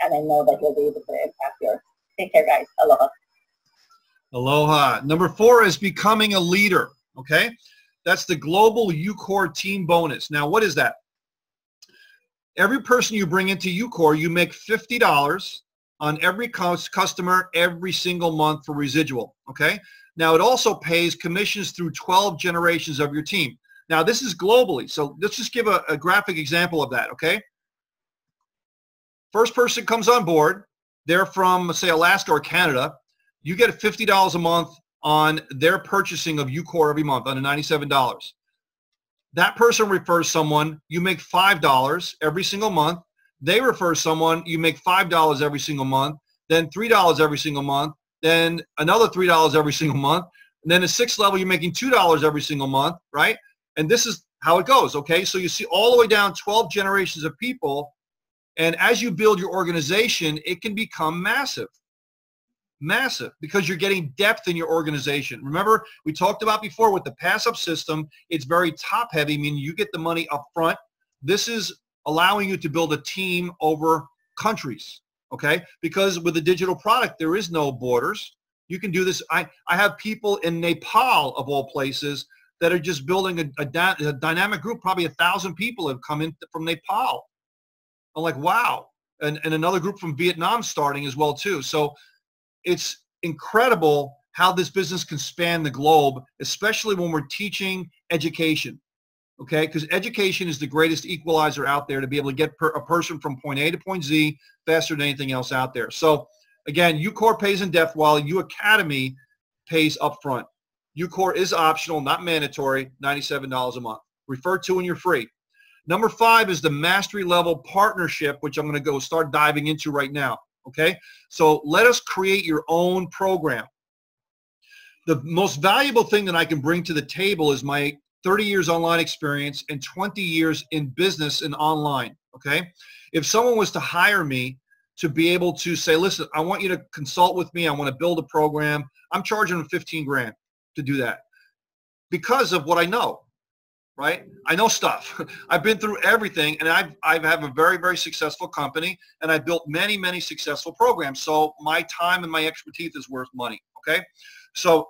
And I know that he'll be able to impact yours. Take care, guys. Aloha. Aloha. Number 4 is becoming a leader. Okay? That's the Global UCOR Team Bonus. Now, what is that? Every person you bring into UCOR, you make $50 on every customer every single month for residual. Okay? Now, it also pays commissions through 12 generations of your team. Now, this is globally. So let's just give a graphic example of that. Okay? First person comes on board. They're from, say, Alaska or Canada. You get $50 a month on their purchasing of UCOR every month, on the $97. That person refers someone. You make $5 every single month. They refer someone. You make $5 every single month. Then $3 every single month. Then another $3 every single month. And then the 6th level, you're making $2 every single month, right? And this is how it goes, okay? So you see all the way down 12 generations of people. And as you build your organization, it can become massive. Massive, because you're getting depth in your organization. Remember, we talked about before with the PASSUP system, it's very top heavy, meaning you get the money up front. This is allowing you to build a team over countries, okay? Because with a digital product, there is no borders. You can do this. I have people in Nepal, of all places, that are just building a dynamic group. Probably 1,000 people have come in from Nepal. I'm like, wow. And another group from Vietnam starting as well too. So it's incredible how this business can span the globe, especially when we're teaching education, okay? Because education is the greatest equalizer out there to be able to get a person from point A to point Z faster than anything else out there. So again, UCore pays in depth while U Academy pays upfront. UCore is optional, not mandatory, $97 a month. Refer to and you're free. Number 5 is the mastery level partnership, which I'm going to go start diving into right now. Okay, so let us create your own program. The most valuable thing that I can bring to the table is my 30 years online experience and 20 years in business and online. Okay, if someone was to hire me to be able to say, listen, I want you to consult with me, I want to build a program, I'm charging them 15 grand to do that because of what I know. Right? I know stuff. I've been through everything, and I have a very, very successful company, and I built many, many successful programs. So my time and my expertise is worth money. Okay? So,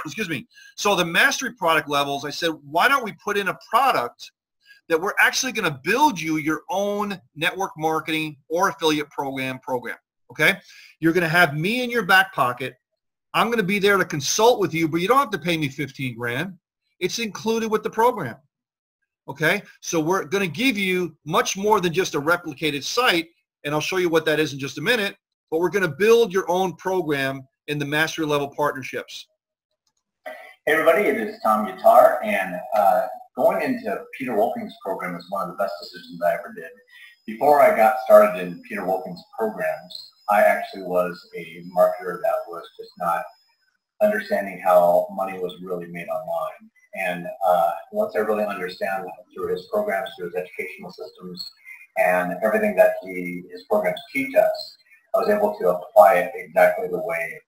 excuse me. So the mastery product levels, I said, why don't we put in a product that we're actually going to build you your own network marketing or affiliate program. Okay? You're going to have me in your back pocket. I'm going to be there to consult with you, but you don't have to pay me 15 grand. It's included with the program, okay? So we're going to give you much more than just a replicated site, and I'll show you what that is in just a minute, but we're going to build your own program in the mastery level partnerships. Hey everybody, it is Tom Yatar, and going into Peter Wolfing's program is one of the best decisions I ever did. Before I got started in Peter Wolfing's programs, I actually was a marketer that was just not understanding how money was really made online. And once I really understand through his programs, through his educational systems, and everything that his programs teach us, I was able to apply it exactly the way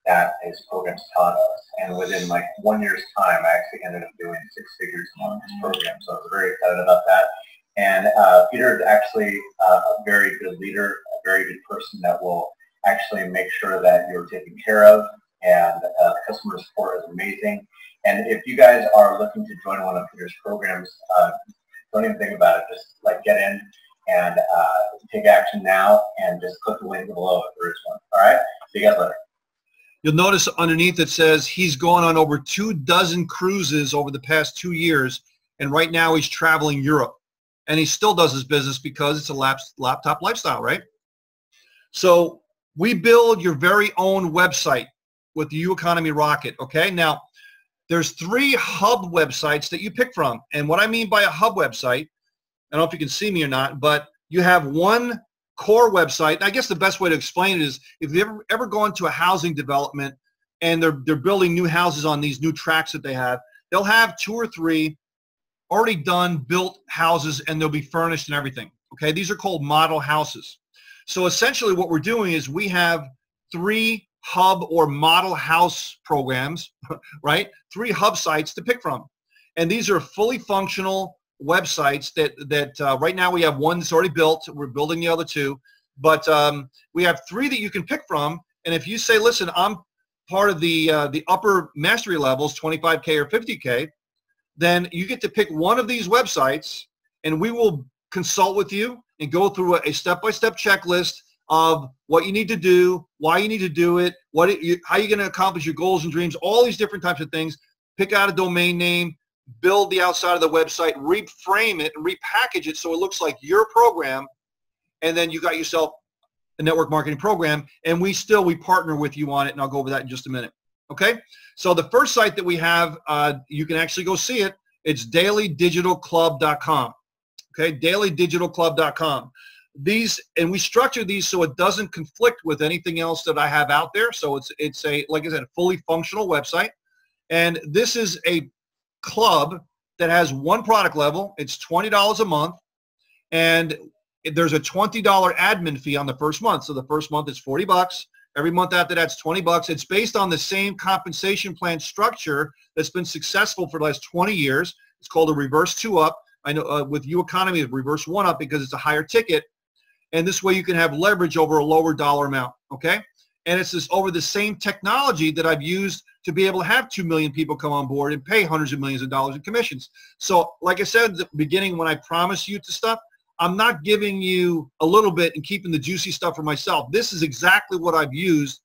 that his programs taught us. And within like 1 year's time, I actually ended up doing 6 figures on his program. So I was very excited about that. And Peter is actually a very good leader, a very good person that will actually make sure that you're taken care of. And customer support is amazing. And if you guys are looking to join one of Peter's programs, don't even think about it. Just like get in and take action now, and just click the link below if there is one. All right. See you guys later. You'll notice underneath it says he's gone on over 24 cruises over the past 2 years, and right now he's traveling Europe, and he still does his business because it's a laptop lifestyle, right? So we build your very own website with the U Economy Rocket. Okay, now there's 3 hub websites that you pick from, and what I mean by a hub website, I don't know if you can see me or not, but you have one core website. I guess the best way to explain it is if you've ever gone to a housing development and they're building new houses on these new tracks that they have, they'll have 2 or 3 already done built houses, and they'll be furnished and everything. Okay, these are called model houses. So essentially what we're doing is we have 3 hub or model house programs, right? 3 hub sites to pick from. And these are fully functional websites that right now we have one that's already built. We're building the other 2. But we have 3 that you can pick from. And if you say, listen, I'm part of the upper mastery levels, 25K or 50K, then you get to pick one of these websites, and we will consult with you and go through a step-by-step checklist of what you need to do, why you need to do it, how you're going to accomplish your goals and dreams, all these different types of things. Pick out a domain name, build the outside of the website, reframe it, and repackage it so it looks like your program, and then you got yourself a network marketing program, and we partner with you on it, and I'll go over that in just a minute. Okay? So the first site that we have, you can actually go see it. It's dailydigitalclub.com. Okay? dailydigitalclub.com. And we structure these so it doesn't conflict with anything else that I have out there. So it's a, like I said, a fully functional website. And this is a club that has one product level. It's $20 a month. And there's a $20 admin fee on the first month. So the first month is $40. Every month after that's $20. It's based on the same compensation plan structure that's been successful for the last 20 years. It's called a reverse 2-up. I know with U Economy, it's reverse one-up because it's a higher ticket. And this way you can have leverage over a lower dollar amount, okay? And it's this over the same technology that I've used to be able to have 2 million people come on board and pay hundreds of millions of dollars in commissions. So like I said at the beginning when I promised you to stuff, I'm not giving you a little bit and keeping the juicy stuff for myself. This is exactly what I've used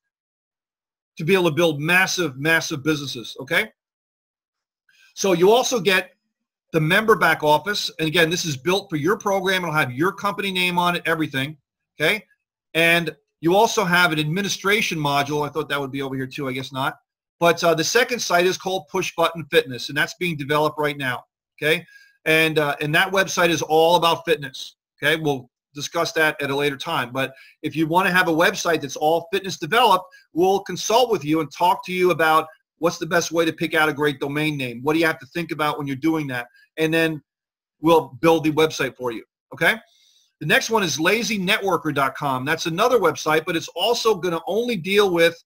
to be able to build massive, massive businesses, okay? So you also get the member back office. And again, this is built for your program. It'll have your company name on it, everything, okay? And you also have an administration module. I thought that would be over here too. I guess not. But the second site is called Push Button Fitness, and that's being developed right now, okay? And that website is all about fitness, okay? We'll discuss that at a later time. But if you want to have a website that's all fitness developed, we'll consult with you and talk to you about what's the best way to pick out a great domain name. What do you have to think about when you're doing that? And then we'll build the website for you, okay? The next one is lazynetworker.com. That's another website, but it's also going to only deal with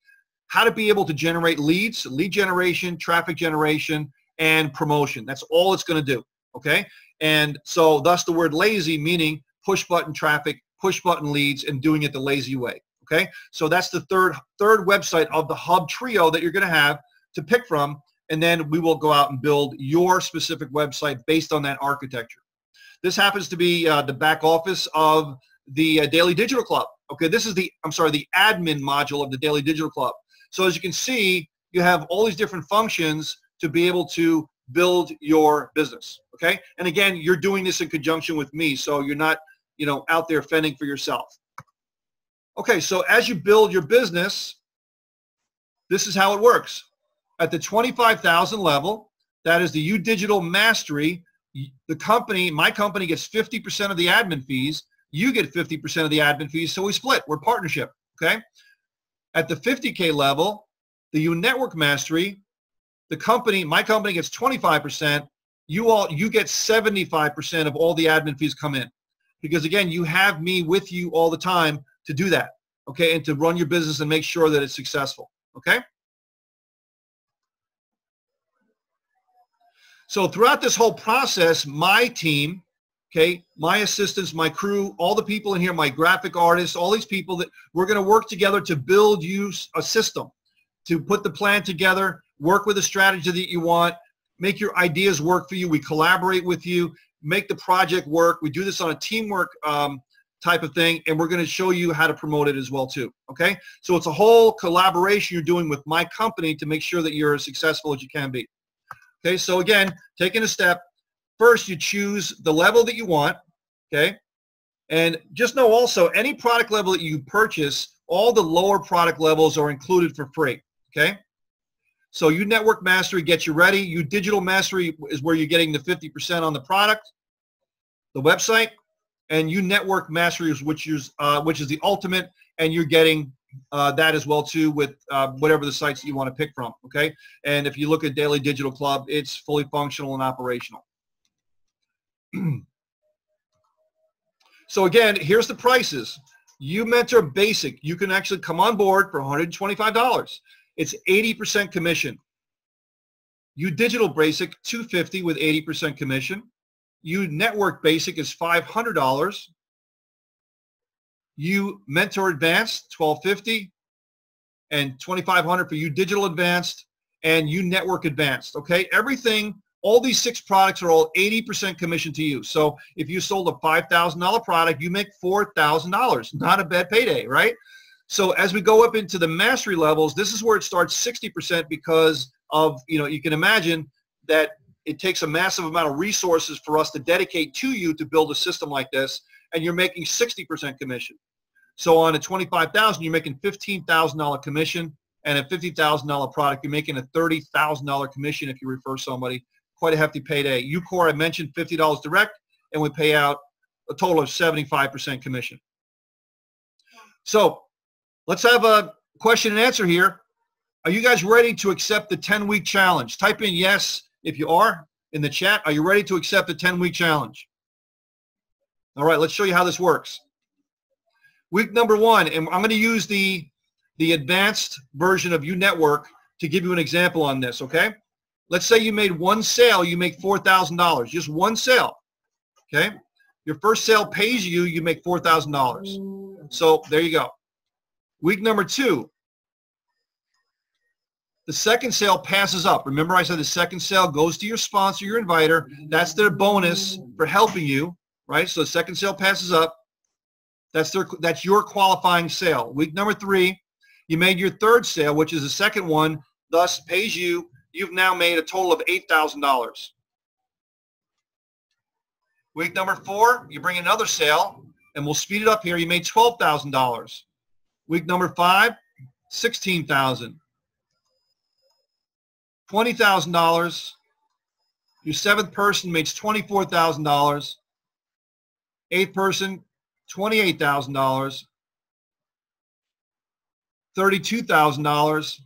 how to be able to generate leads, lead generation, traffic generation, and promotion. That's all it's going to do, okay? And so thus the word lazy, meaning push button traffic, push button leads, and doing it the lazy way, okay? So that's the third website of the hub trio that you're going to have to pick from, and then we will go out and build your specific website based on that architecture. This happens to be the back office of the Daily Digital Club. Okay, this is the admin module of the Daily Digital Club. So as you can see, you have all these different functions to be able to build your business. Okay, and again, you're doing this in conjunction with me, so you're not, out there fending for yourself. Okay, so as you build your business, this is how it works. At the 25,000 level, that is the UDigital Mastery. The company, my company, gets 50% of the admin fees. You get 50% of the admin fees, so we split. We're partnership, okay? At the 50K level, the U Network Mastery, my company gets 25%. You get 75% of all the admin fees come in. Because again, you have me with you all the time to do that, okay? And to run your business and make sure that it's successful, okay? So throughout this whole process, my team, okay, my assistants, my crew, all the people in here, my graphic artists, all these people, that we're going to work together to build you a system, to put the plan together, work with a strategy that you want, make your ideas work for you. We collaborate with you, make the project work. We do this on a teamwork type of thing, and we're going to show you how to promote it as well too, okay? So it's a whole collaboration you're doing with my company to make sure that you're as successful as you can be. Okay, so again, taking a step, first you choose the level that you want, okay? And just know also, any product level that you purchase, all the lower product levels are included for free, okay? So U Network Mastery gets you ready. U Digital Mastery is where you're getting the 50% on the product, the website, and U Network Mastery is which is the ultimate, and you're getting that as well too with whatever the sites that you want to pick from, okay? And if you look at Daily Digital Club, it's fully functional and operational. So again, here's the prices. You Mentor Basic, you can actually come on board for $125. It's 80% commission. U Digital Basic, $250 with 80% commission. U Network Basic is $500. U Mentor Advanced, $1,250, and $2,500 for U Digital Advanced and U Network Advanced, okay? Everything, all these 6 products are all 80% commission to you. So if you sold a $5,000 product, you make $4,000. Not a bad payday, right? So as we go up into the mastery levels, this is where it starts 60% because of, you can imagine that it takes a massive amount of resources for us to dedicate to you to build a system like this, and you're making 60% commission. So on a $25,000, you're making $15,000 commission, and a $50,000 product, you're making a $30,000 commission if you refer somebody. Quite a hefty payday. UCore, I mentioned $50 direct, and we pay out a total of 75% commission. So let's have a question and answer here. Are you guys ready to accept the 10-week challenge? Type in yes if you are in the chat. Are you ready to accept the 10-week challenge? All right, let's show you how this works. Week number 1, and I'm going to use the advanced version of U Network to give you an example on this, okay? Let's say you made one sale, you make $4,000, just one sale. Okay? Your first sale pays you, you make $4,000. So there you go. Week number 2, the second sale passes up. Remember I said the second sale goes to your sponsor, your inviter. That's their bonus for helping you, right? So the second sale passes up. That's your qualifying sale. Week number 3, you made your third sale, which is the second one, thus pays you. You've now made a total of $8,000. Week number 4, you bring another sale, and we'll speed it up here. You made $12,000. Week number 5, $16,000. $20,000. Your 7th person makes $24,000. 8th person, $28,000. $32,000.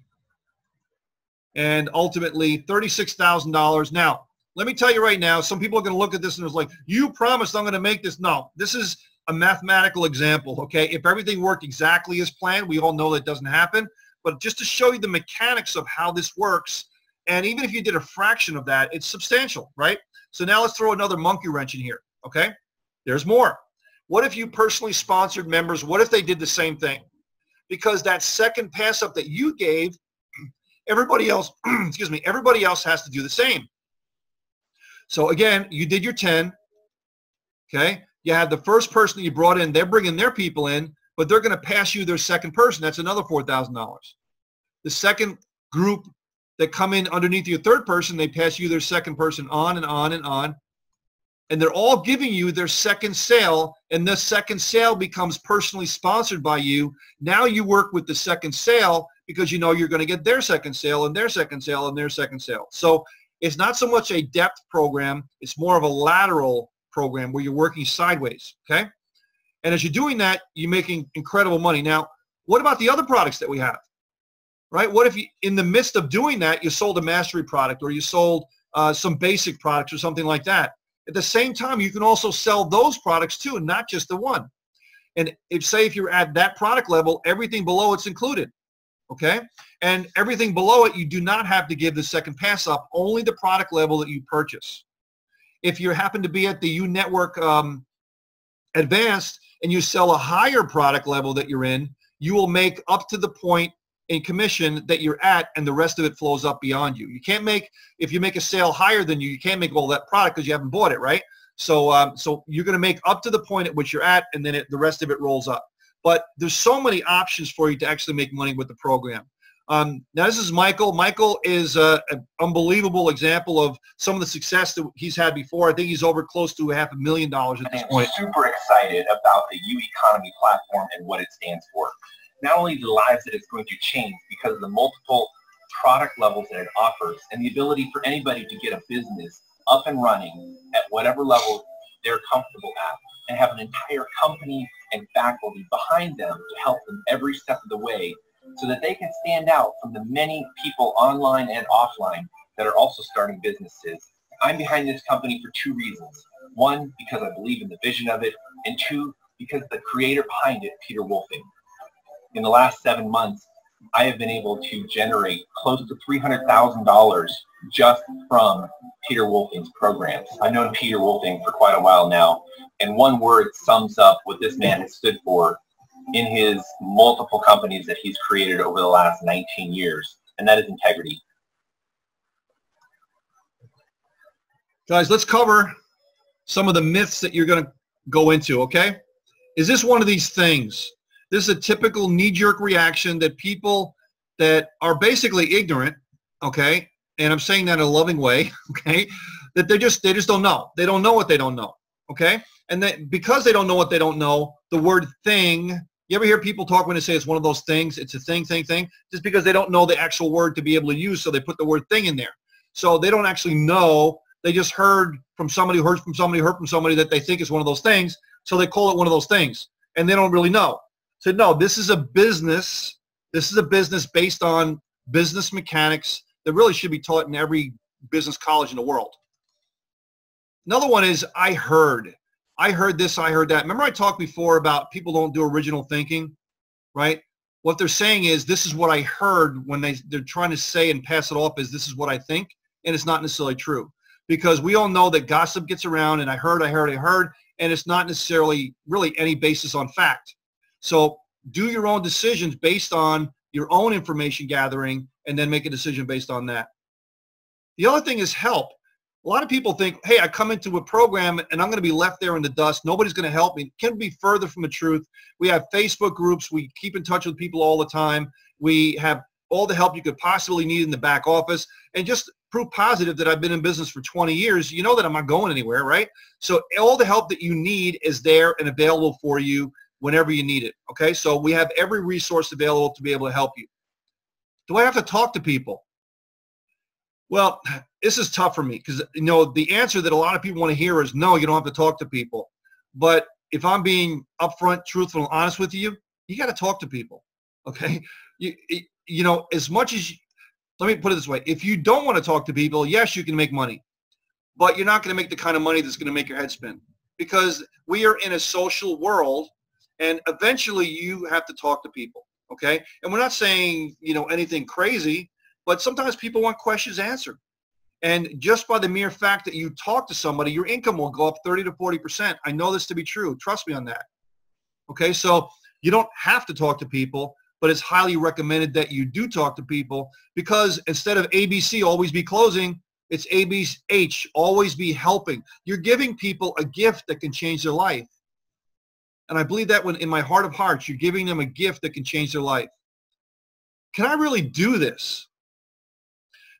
And ultimately $36,000. Now, let me tell you right now, some people are going to look at this and it's like, you promised I'm going to make this. No, this is a mathematical example, okay? If everything worked exactly as planned, we all know that doesn't happen. But just to show you the mechanics of how this works, and even if you did a fraction of that, it's substantial, right? So now let's throw another monkey wrench in here, okay? There's more. What if you personally sponsored members? What if they did the same thing? Because that second pass up that you gave, everybody else, excuse me, everybody else has to do the same. So again, you did your 10, okay? You had the first person that you brought in, they're bringing their people in, but they're going to pass you their second person. That's another $4,000. The second group that come in underneath your third person, they pass you their second person on and on and on. And they're all giving you their second sale, and this second sale becomes personally sponsored by you. Now you work with the second sale because you know you're going to get their second sale and their second sale and their second sale. So it's not so much a depth program, it's more of a lateral program where you're working sideways, okay? And as you're doing that, you're making incredible money. Now, what about the other products that we have, right? What if you, in the midst of doing that, you sold a mastery product or you sold some basic products or something like that? At the same time, you can also sell those products too, and not just the one. And if you're at that product level, everything below it's included, okay? And everything below it, you do not have to give the second pass up, only the product level that you purchase. If you happen to be at the U Network Advanced and you sell a higher product level that you're in, you will make up to the point in commission that you're at, and the rest of it flows up beyond you. You can't make, if you make a sale higher than you can't make all that product because you haven't bought it, right? So so you're going to make up to the point at which you're at, and then the rest of it rolls up. But there's so many options for you to actually make money with the program. Now this is Michael. Michael is an unbelievable example of some of the success that he's had before. I think he's over close to $500,000 at this point. I'm super excited about the U Economy platform and what it stands for. Not only the lives that it's going to change because of the multiple product levels that it offers and the ability for anybody to get a business up and running at whatever level they're comfortable at and have an entire company and faculty behind them to help them every step of the way so that they can stand out from the many people online and offline that are also starting businesses. I'm behind this company for 2 reasons. 1, because I believe in the vision of it, and 2, because the creator behind it, Peter Wolfing. In the last 7 months, I have been able to generate close to $300,000 just from Peter Wolfing's programs. I've known Peter Wolfing for quite a while now, and one word sums up what this man has stood for in his multiple companies that he's created over the last 19 years, and that is integrity. Guys, let's cover some of the myths that you're going to go into, okay? Is this one of these things? This is a typical knee-jerk reaction that people that are basically ignorant, okay, and I'm saying that in a loving way, okay, that they just don't know. They don't know what they don't know, okay? And that because they don't know what they don't know, the word thing, you ever hear people talk when they say it's one of those things, it's a thing, just because they don't know the actual word to be able to use, so they put the word thing in there. So they don't actually know. They just heard from somebody, heard from somebody that they think is one of those things, so they call it one of those things, and they don't really know. So no, this is a business. This is a business based on business mechanics that really should be taught in every business college in the world. Another one is I heard this, I heard that. Remember I talked before about people don't do original thinking, right? What they're saying is this is what I heard when they're trying to say and pass it off as this is what I think, and it's not necessarily true. because we all know that gossip gets around, and I heard, and it's not necessarily really any basis on fact. So do your own decisions based on your own information gathering, and then make a decision based on that. The other thing is help. A lot of people think, hey, I come into a program and I'm going to be left there in the dust. Nobody's going to help me. It can be further from the truth. We have Facebook groups. We keep in touch with people all the time. We have all the help you could possibly need in the back office. And just proof positive that I've been in business for 20 years, you know that I'm not going anywhere, right? So all the help that you need is there and available for you whenever you need it, okay? So we have every resource available to be able to help you. Do I have to talk to people? Well, this is tough for me because, you know, the answer that a lot of people want to hear is no, you don't have to talk to people. But if I'm being upfront, truthful, and honest with you, you got to talk to people, okay? You know, as much as, let me put it this way. If you don't want to talk to people, yes, you can make money, but you're not going to make the kind of money that's going to make your head spin, because we are in a social world, and eventually you have to talk to people, okay? And we're not saying, you know, anything crazy, but sometimes people want questions answered. And just by the mere fact that you talk to somebody, your income will go up 30 to 40%. I know this to be true. Trust me on that. Okay, so you don't have to talk to people, but it's highly recommended that you do talk to people, because instead of ABC, always be closing, it's ABH, always be helping. You're giving people a gift that can change their life. And I believe that when in my heart of hearts, you're giving them a gift that can change their life. Can I really do this?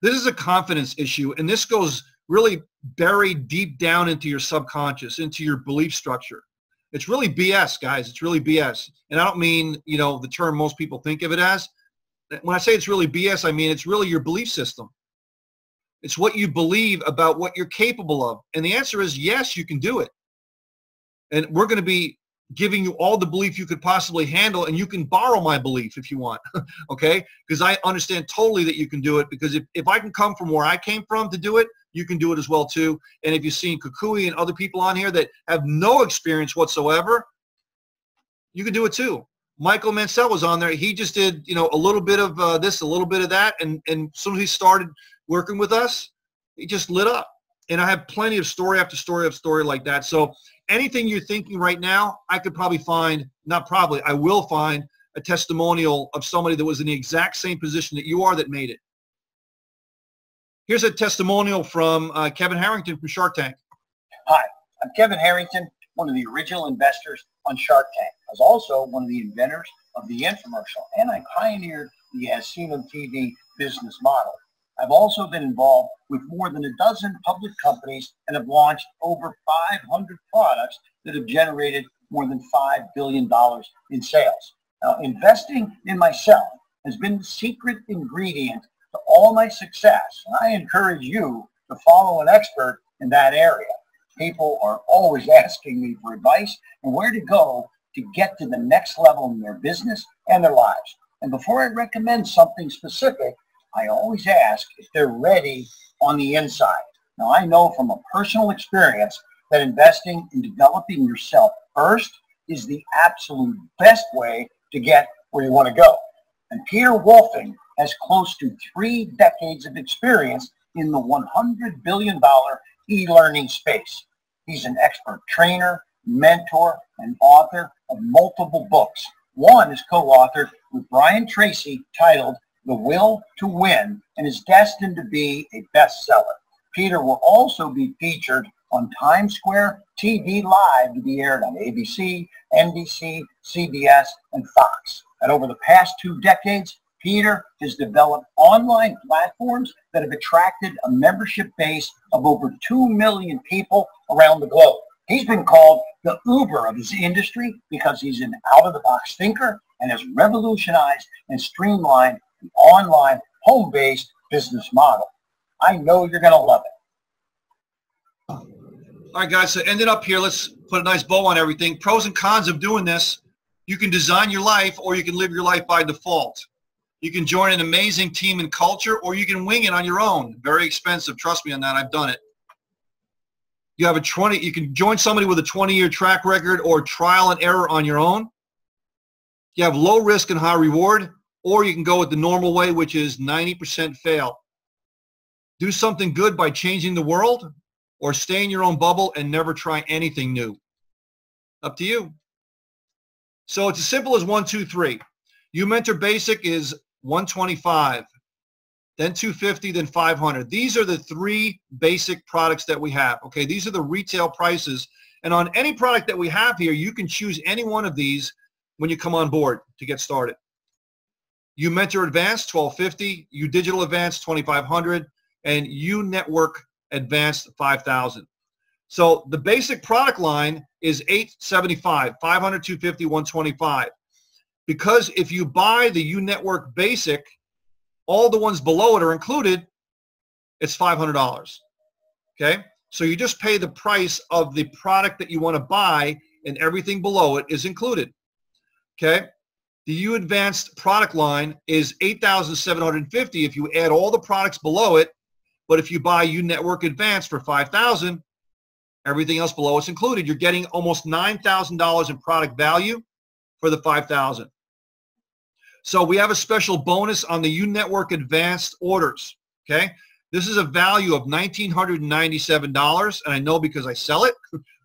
This is a confidence issue, and this goes really buried deep down into your subconscious, into your belief structure. It's really BS, guys. It's really BS. And I don't mean, you know, the term most people think of it as. When I say it's really BS, I mean it's really your belief system. It's what you believe about what you're capable of. And the answer is yes, you can do it. And we're going to be giving you all the belief you could possibly handle, and you can borrow my belief if you want, okay? Because I understand totally that you can do it, because if I can come from where I came from to do it, you can do it as well too. And if you've seen Kukui and other people on here that have no experience whatsoever, you can do it too. Michael Mansell was on there. He just did, you know, a little bit of this, a little bit of that, and as soon as he started working with us, he just lit up. And I have plenty of story after story after story like that. So anything you're thinking right now, I could probably find, not probably, I will find a testimonial of somebody that was in the exact same position that you are that made it. Here's a testimonial from Kevin Harrington from Shark Tank. Hi, I'm Kevin Harrington, one of the original investors on Shark Tank. I was also one of the inventors of the infomercial, and I pioneered the as seen on TV business model. I've also been involved with more than a dozen public companies and have launched over 500 products that have generated more than $5 billion in sales. Now, investing in myself has been the secret ingredient to all my success, and I encourage you to follow an expert in that area. People are always asking me for advice and where to go to get to the next level in their business and their lives. And before I recommend something specific, I always ask if they're ready on the inside. Now, I know from a personal experience that investing in developing yourself first is the absolute best way to get where you want to go. And Peter Wolfing has close to 3 decades of experience in the $100 billion e-learning space. He's an expert trainer, mentor, and author of multiple books. One is co-authored with Brian Tracy titled The Will to Win, and is destined to be a bestseller. Peter will also be featured on Times Square TV Live to be aired on ABC, NBC, CBS, and Fox. And over the past 2 decades, Peter has developed online platforms that have attracted a membership base of over 2 million people around the globe. He's been called the Uber of his industry because he's an out-of-the-box thinker and has revolutionized and streamlined the online home-based business model. I know you're going to love it. All right, guys, so ended up here. Let's put a nice bow on everything. Pros and cons of doing this. You can design your life, or you can live your life by default. You can join an amazing team and culture, or you can wing it on your own. Very expensive. Trust me on that. I've done it. You can join somebody with a 20-year track record or trial and error on your own. You have low risk and high reward, or you can go with the normal way, which is 90% fail. Do something good by changing the world, or stay in your own bubble and never try anything new? Up to you. So it's as simple as 1, 2, 3. You Mentor Basic is $125, then $250, then $500. These are the 3 basic products that we have. Okay, these are the retail prices. And on any product that we have here, you can choose any one of these when you come on board to get started. You Mentor Advanced, $1,250. You Digital Advanced, $2,500. And You Network Advanced, $5,000. So the basic product line is $875, $500, $250, $125. Because if you buy the You Network Basic, all the ones below it are included, it's $500. Okay? So you just pay the price of the product that you want to buy, and everything below it is included. Okay? The You Advanced product line is $8,750 if you add all the products below it, but if you buy You Network Advanced for $5,000, everything else below is included. You're getting almost $9,000 in product value for the $5,000. So we have a special bonus on the You Network Advanced orders. Okay, this is a value of $1,997, and I know because I sell it.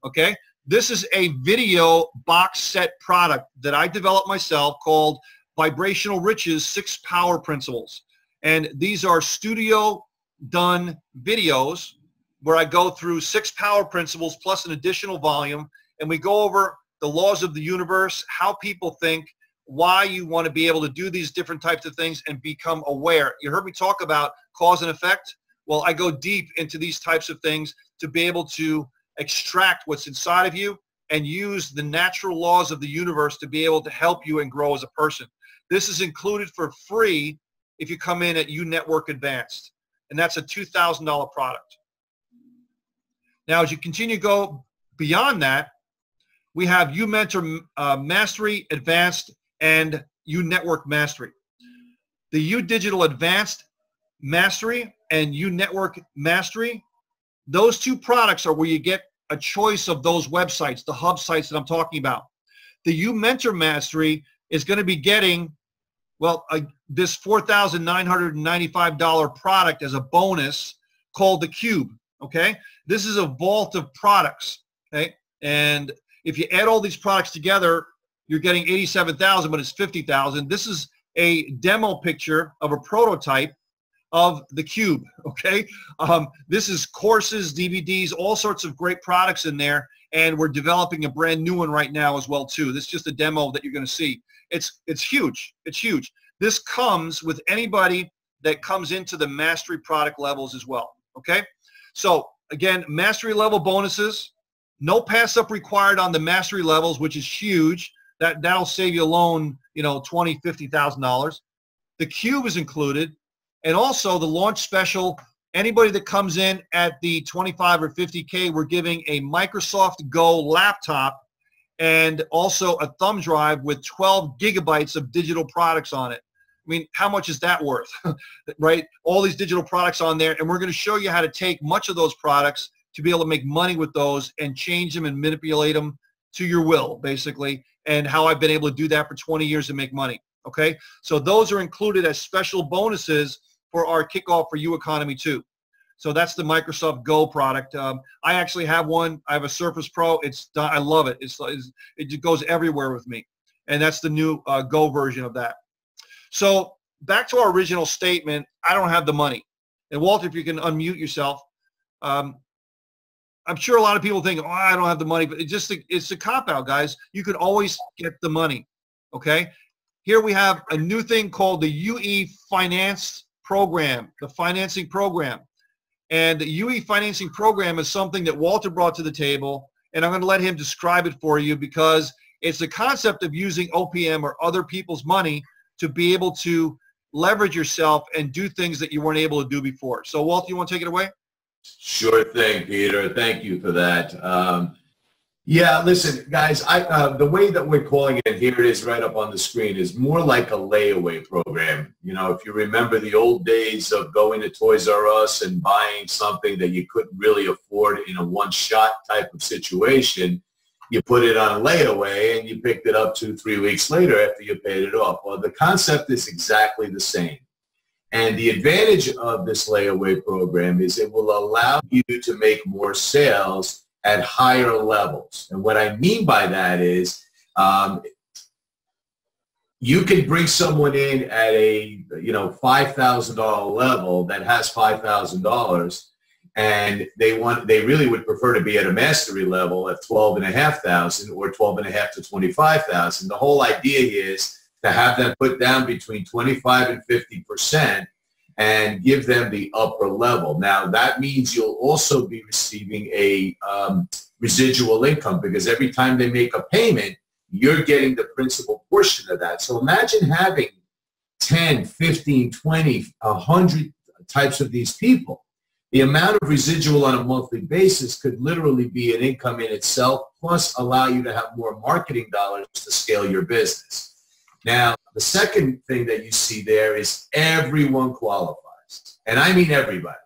Okay, this is a video box set product that I developed myself called Vibrational Riches 6 Power Principles, and these are studio done videos where I go through 6 power principles plus an additional volume, and we go over the laws of the universe, how people think, why you want to be able to do these different types of things and become aware. You heard me talk about cause and effect. Well, I go deep into these types of things to be able to extract what's inside of you and use the natural laws of the universe to be able to help you and grow as a person. This is included for free if you come in at You Network Advanced, and that's a $2,000 product. Now, as you continue to go beyond that, we have You Mentor Mastery Advanced and You Network Mastery. The You Digital Advanced Mastery and You Network Mastery, those 2 products are where you get a choice of those websites, the hub sites that I'm talking about. The You Mentor Mastery is going to be getting, well, this $4,995 product as a bonus called the Cube. Okay, this is a vault of products. Okay, and if you add all these products together, you're getting $87,000, but it's $50,000. This is a demo picture of a prototype of the Cube. Okay, this is courses, DVDs, all sorts of great products in there, and we're developing a brand new one right now as well too. This is just a demo that you're going to see. It's huge. It's huge. This comes with anybody that comes into the mastery product levels as well. Okay. So again, mastery level bonuses, no PASSUP required on the mastery levels, which is huge. That'll save you alone, $20,000, $50,000. The Cube is included, and also the launch special. Anybody that comes in at the 25 or 50K, we're giving a Microsoft Go laptop and also a thumb drive with 12 gigabytes of digital products on it. I mean, how much is that worth, right? All these digital products on there, and we're going to show you how to take much of those products to be able to make money with those and change them and manipulate them to your will, basically, and how I've been able to do that for 20 years and make money, okay? So those are included as special bonuses for our kickoff for You Economy 2. So that's the Microsoft Go product. I actually have one. I have a Surface Pro. I love it. It goes everywhere with me, and that's the new Go version of that. So back to our original statement, I don't have the money. And Walter, if you can unmute yourself. I'm sure a lot of people think, oh, I don't have the money, but it's a cop-out, guys. You can always get the money, okay? Here we have a new thing called the UE Finance Program, the financing program. And the UE Financing Program is something that Walter brought to the table, and I'm going to let him describe it for you because it's the concept of using OPM or other people's money to be able to leverage yourself and do things that you weren't able to do before. So, Walter, you want to take it away? Sure thing, Peter. Thank you for that. Yeah, listen, guys, the way that we're calling it, here it is right up on the screen, is more like a layaway program. If you remember the old days of going to Toys R Us and buying something that you couldn't really afford in a one-shot type of situation, you put it on layaway and you picked it up 2-3 weeks later after you paid it off. Well, the concept is exactly the same. And the advantage of this layaway program is it will allow you to make more sales at higher levels. And what I mean by that is you can bring someone in at a $5,000 level that has $5,000, and they really would prefer to be at a mastery level at $12,500 or $12,500 to $25,000. The whole idea is to have them put down between 25 and 50% and give them the upper level. Now that means you'll also be receiving a residual income, because every time they make a payment, you're getting the principal portion of that. So imagine having 10, 15, 20, 100 types of these people. The amount of residual on a monthly basis could literally be an income in itself, plus allow you to have more marketing dollars to scale your business. Now, the second thing that you see there is everyone qualifies. And I mean everybody.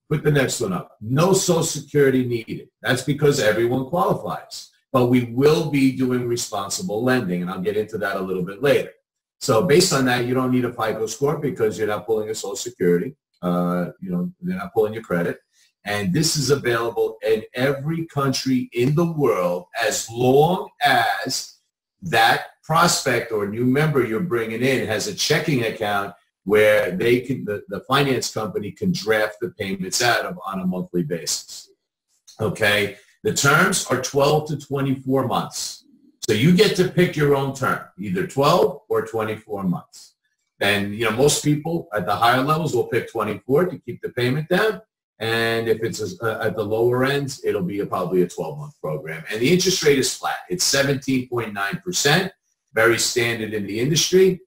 Put the next one up. No Social Security needed. That's because everyone qualifies. But we will be doing responsible lending, and I'll get into that a little bit later. So based on that, you don't need a FICO score because you're not pulling a Social Security. They're not pulling your credit. And this is available in every country in the world as long as that prospect or new member you're bringing in has a checking account where they can, the finance company can draft the payments out of on a monthly basis. Okay. The terms are 12 to 24 months. So you get to pick your own term, either 12 or 24 months. And, most people at the higher levels will pick 24 to keep the payment down. And if it's at the lower ends, it'll be probably a 12-month program. And the interest rate is flat. It's 17.9%, very standard in the industry.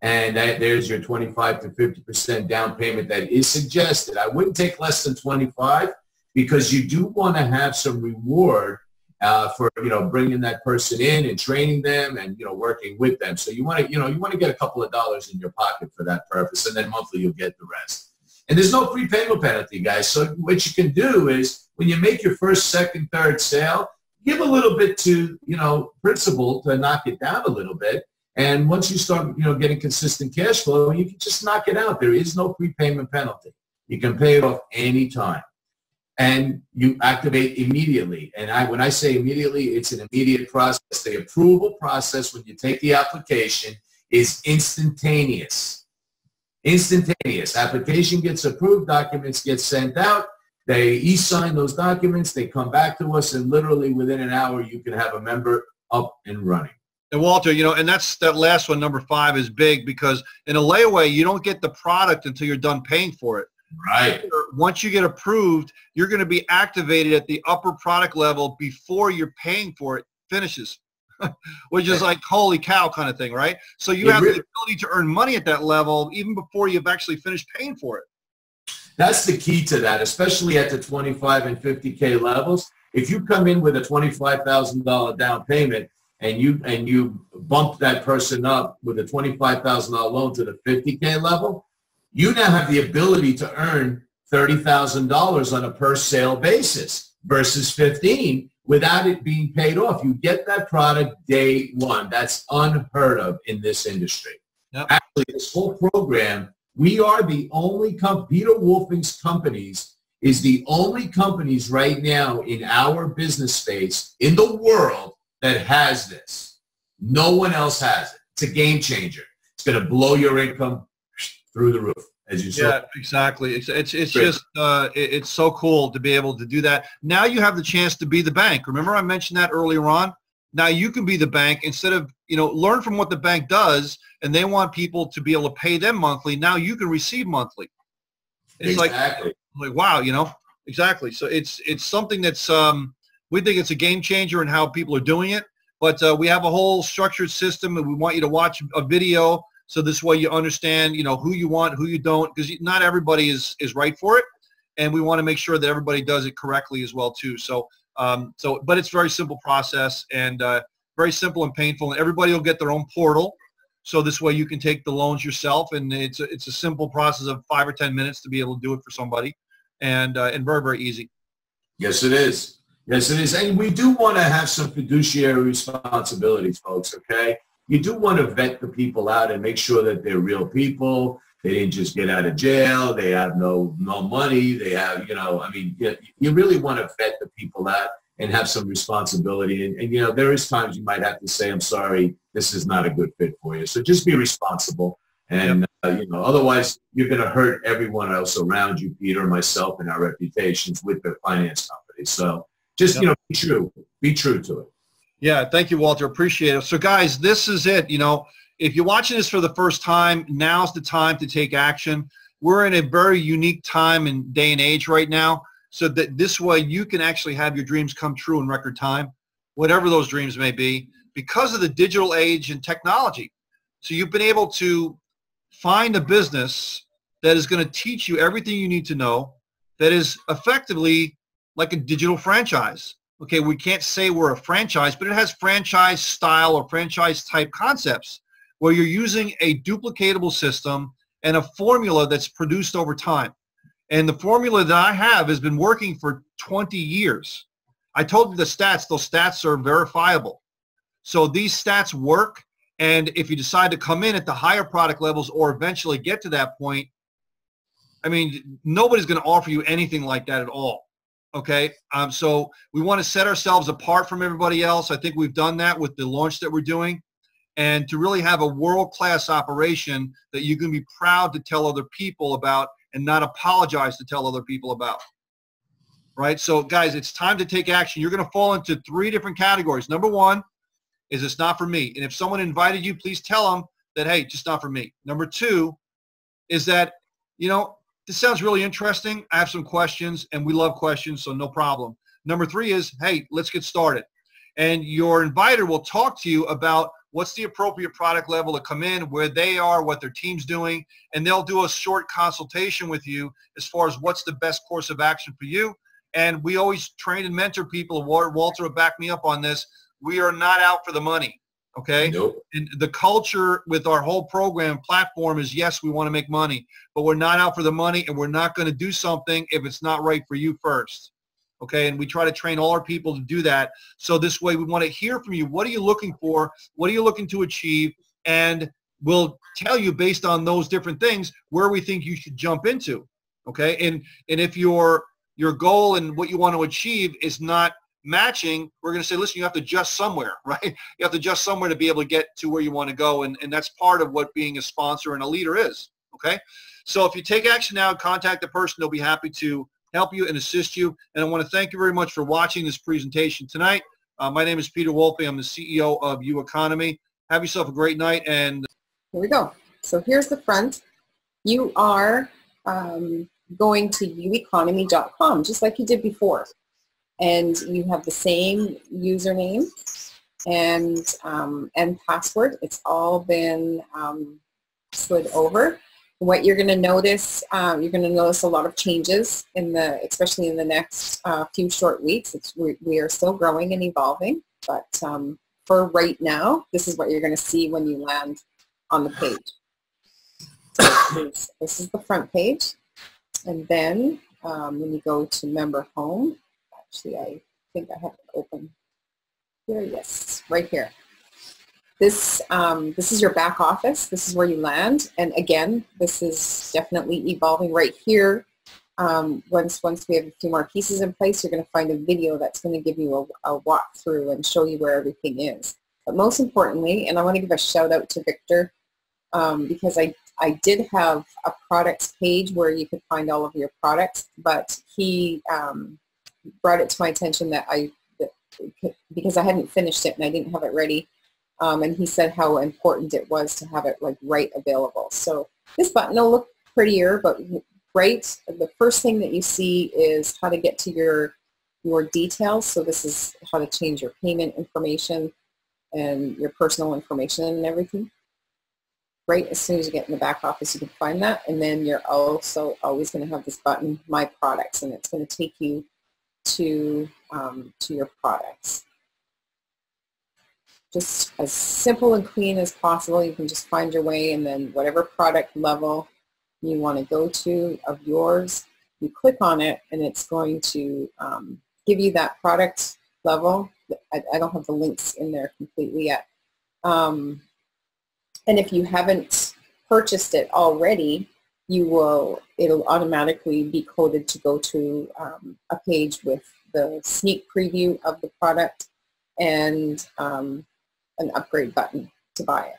And there's your 25 to 50% down payment that is suggested. I wouldn't take less than 25 because you do want to have some reward for bringing that person in and training them and working with them. So you want to get a couple of dollars in your pocket for that purpose, and then monthly you'll get the rest. And there's no prepayment penalty, guys. So what you can do is when you make your first, second, third sale, give a little bit to principal to knock it down a little bit. And once you start getting consistent cash flow, you can just knock it out. There is no prepayment penalty. You can pay it off anytime. And you activate immediately. And when I say immediately, it's an immediate process. The approval process when you take the application is instantaneous. Instantaneous. Application gets approved, documents get sent out. They e-sign those documents. They come back to us, and literally within an hour, you can have a member up and running. And Walter, and that last one, number 5, is big because in a layaway, you don't get the product until you're done paying for it. Right. Once you get approved, you're going to be activated at the upper product level before you're paying for it finishes, which is like holy cow kind of thing, right? So you have the ability to earn money at that level even before you've actually finished paying for it. That's the key to that, especially at the 25 and 50K levels. If you come in with a $25,000 down payment and you bump that person up with a $25,000 loan to the 50K level, you now have the ability to earn $30,000 on a per sale basis versus 15 without it being paid off. You get that product day one. That's unheard of in this industry. Yep. Actually, this whole program, we are the only company, Peter Wolfing's companies is the only companies right now in our business space in the world that has this. No one else has it. It's a game changer. It's going to blow your income through the roof, as you said. Yeah, exactly. It's just it's so cool to be able to do that. Now you have the chance to be the bank. Remember I mentioned that earlier on? Now you can be the bank instead of, learn from what the bank does, and they want people to be able to pay them monthly. Now you can receive monthly. It's exactly. like wow, exactly. So it's something that's we think it's a game changer in how people are doing it. But we have a whole structured system, and we want you to watch a video. So this way you understand, who you want, who you don't, because not everybody is right for it. And we want to make sure that everybody does it correctly as well, too. So, but it's a very simple process and very simple and painful. And everybody will get their own portal. So this way you can take the loans yourself. And it's a simple process of 5 or 10 minutes to be able to do it for somebody. And very, very easy. Yes, it is. Yes, it is. And we do want to have some fiduciary responsibilities, folks, okay? you do want to vet the people out and make sure that they're real people. They didn't just get out of jail. They have no money. They have, I mean, you really want to vet the people out and have some responsibility. And there is times you might have to say, I'm sorry, this is not a good fit for you. So just be responsible. And, otherwise you're going to hurt everyone else around you, Peter, myself, and our reputations with the finance company. So just, be true to it. Yeah. Thank you, Walter. Appreciate it. So guys, this is it. If you're watching this for the first time, now's the time to take action. We're in a very unique time and day and age right now, so that this way you can actually have your dreams come true in record time, whatever those dreams may be, because of the digital age and technology. So you've been able to find a business that is going to teach you everything you need to know, that is effectively like a digital franchise. Okay, we can't say we're a franchise, but it has franchise style or franchise type concepts, where you're using a duplicatable system and a formula that's produced over time. And the formula that I have has been working for 20 years. I told you the stats, those stats are verifiable. So these stats work, and if you decide to come in at the higher product levels or eventually get to that point, I mean, nobody's going to offer you anything like that at all. Okay, so we want to set ourselves apart from everybody else. I think we've done that with the launch that we're doing. And to really have a world-class operation that you can be proud to tell other people about and not apologize to tell other people about. Right? So guys, it's time to take action. You're going to fall into 3 different categories. Number 1 is it's not for me. And if someone invited you, please tell them that, hey, just not for me. Number 2 is that, this sounds really interesting. I have some questions, and we love questions, so no problem. Number 3 is, hey, let's get started. And your inviter will talk to you about what's the appropriate product level to come in, where they are, what their team's doing, and they'll do a short consultation with you as far as what's the best course of action for you. And we always train and mentor people. Walter will back me up on this. We are not out for the money, okay? Nope. And the culture with our whole program platform is, yes, we want to make money, but we're not out for the money, and we're not going to do something if it's not right for you first. Okay, and we try to train all our people to do that. So this way we want to hear from you. What are you looking for? What are you looking to achieve? And we'll tell you based on those different things where we think you should jump into. Okay, and if your goal and what you want to achieve is not matching, we're going to say, listen, you have to adjust somewhere, right? You have to adjust somewhere to be able to get to where you want to go. And that's part of what being a sponsor and a leader is. Okay, so if you take action now, contact the person. They'll be happy to help you and assist you. And I want to thank you very much for watching this presentation tonight. My name is Peter Wolpe. I'm the CEO of U Economy. Have yourself a great night. And here we go. So here's the front. You are going to ueconomy.com just like you did before. And you have the same username and password. It's all been slid over. What you're going to notice, a lot of changes especially in the next few short weeks. We are still growing and evolving, but for right now, this is what you're going to see when you land on the page. So this is the front page, and then when you go to member home, actually I think I have it open here. Yes, right here. This is your back office. This is where you land. And again, this is definitely evolving right here. Once we have a few more pieces in place, you're going to find a video that's going to give you a walkthrough and show you where everything is. But most importantly, and I want to give a shout out to Victor, because I did have a products page where you could find all of your products, but he brought it to my attention that because I hadn't finished it and I didn't have it ready. And he said how important it was to have it right available. So this button will look prettier, but right, the first thing that you see is how to get to your details. So this is how to change your payment information and your personal information and everything. Right, as soon as you get in the back office, you can find that. And then you're also always going to have this button, My Products, and it's going to take you to your products. Just as simple and clean as possible. You can just find your way, and then whatever product level you want to go to of yours, you click on it, and it's going to give you that product level. I don't have the links in there completely yet. And if you haven't purchased it already, it'll automatically be coded to go to a page with the sneak preview of the product and an upgrade button to buy it.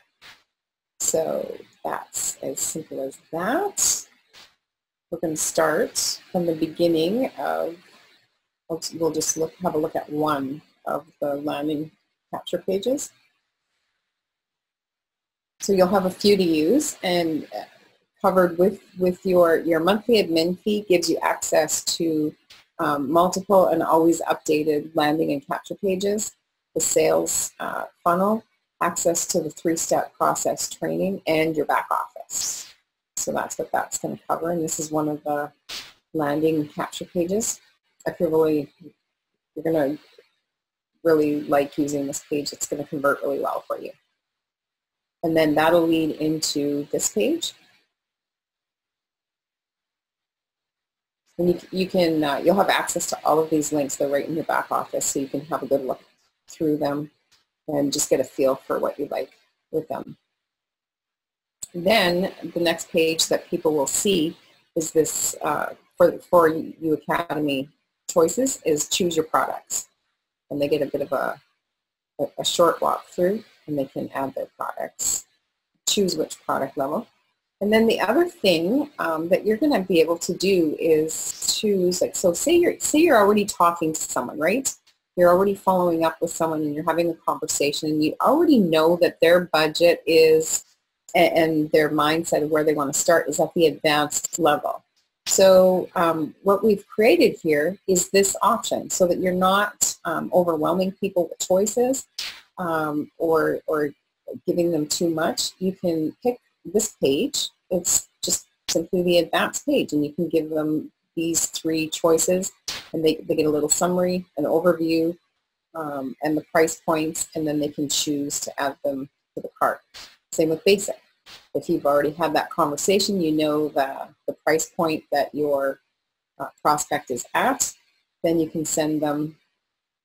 So that's as simple as that. We're going to start from the beginning of, we'll just have a look at one of the landing capture pages. So you'll have a few to use, and covered with your monthly admin fee gives you access to multiple and always updated landing and capture pages, the sales funnel, access to the 3-step process training, and your back office. So that's what that's going to cover, and this is one of the landing and capture pages. If you're going to really like using this page, it's going to convert really well for you. And then that'll lead into this page. And you'll have access to all of these links. They're right in your back office, so you can have a good look through them and just get a feel for what you like with them. Then the next page that people will see is this, for U Academy choices, is choose your products. And they get a bit of a short walkthrough, and they can add their products, choose which product level. And then the other thing that you're going to be able to do is choose, like, so say you're already talking to someone, right? You're already following up with someone and you're having a conversation, and you already know that their budget is, and their mindset of where they want to start is at the advanced level. So what we've created here is this option so that you're not overwhelming people with choices or giving them too much. You can pick this page. It's just simply the advanced page, and you can give them these 3 choices, and they get a little summary, an overview, and the price points, and then they can choose to add them to the cart. Same with basic. If you've already had that conversation, you know the price point that your prospect is at, then you can send them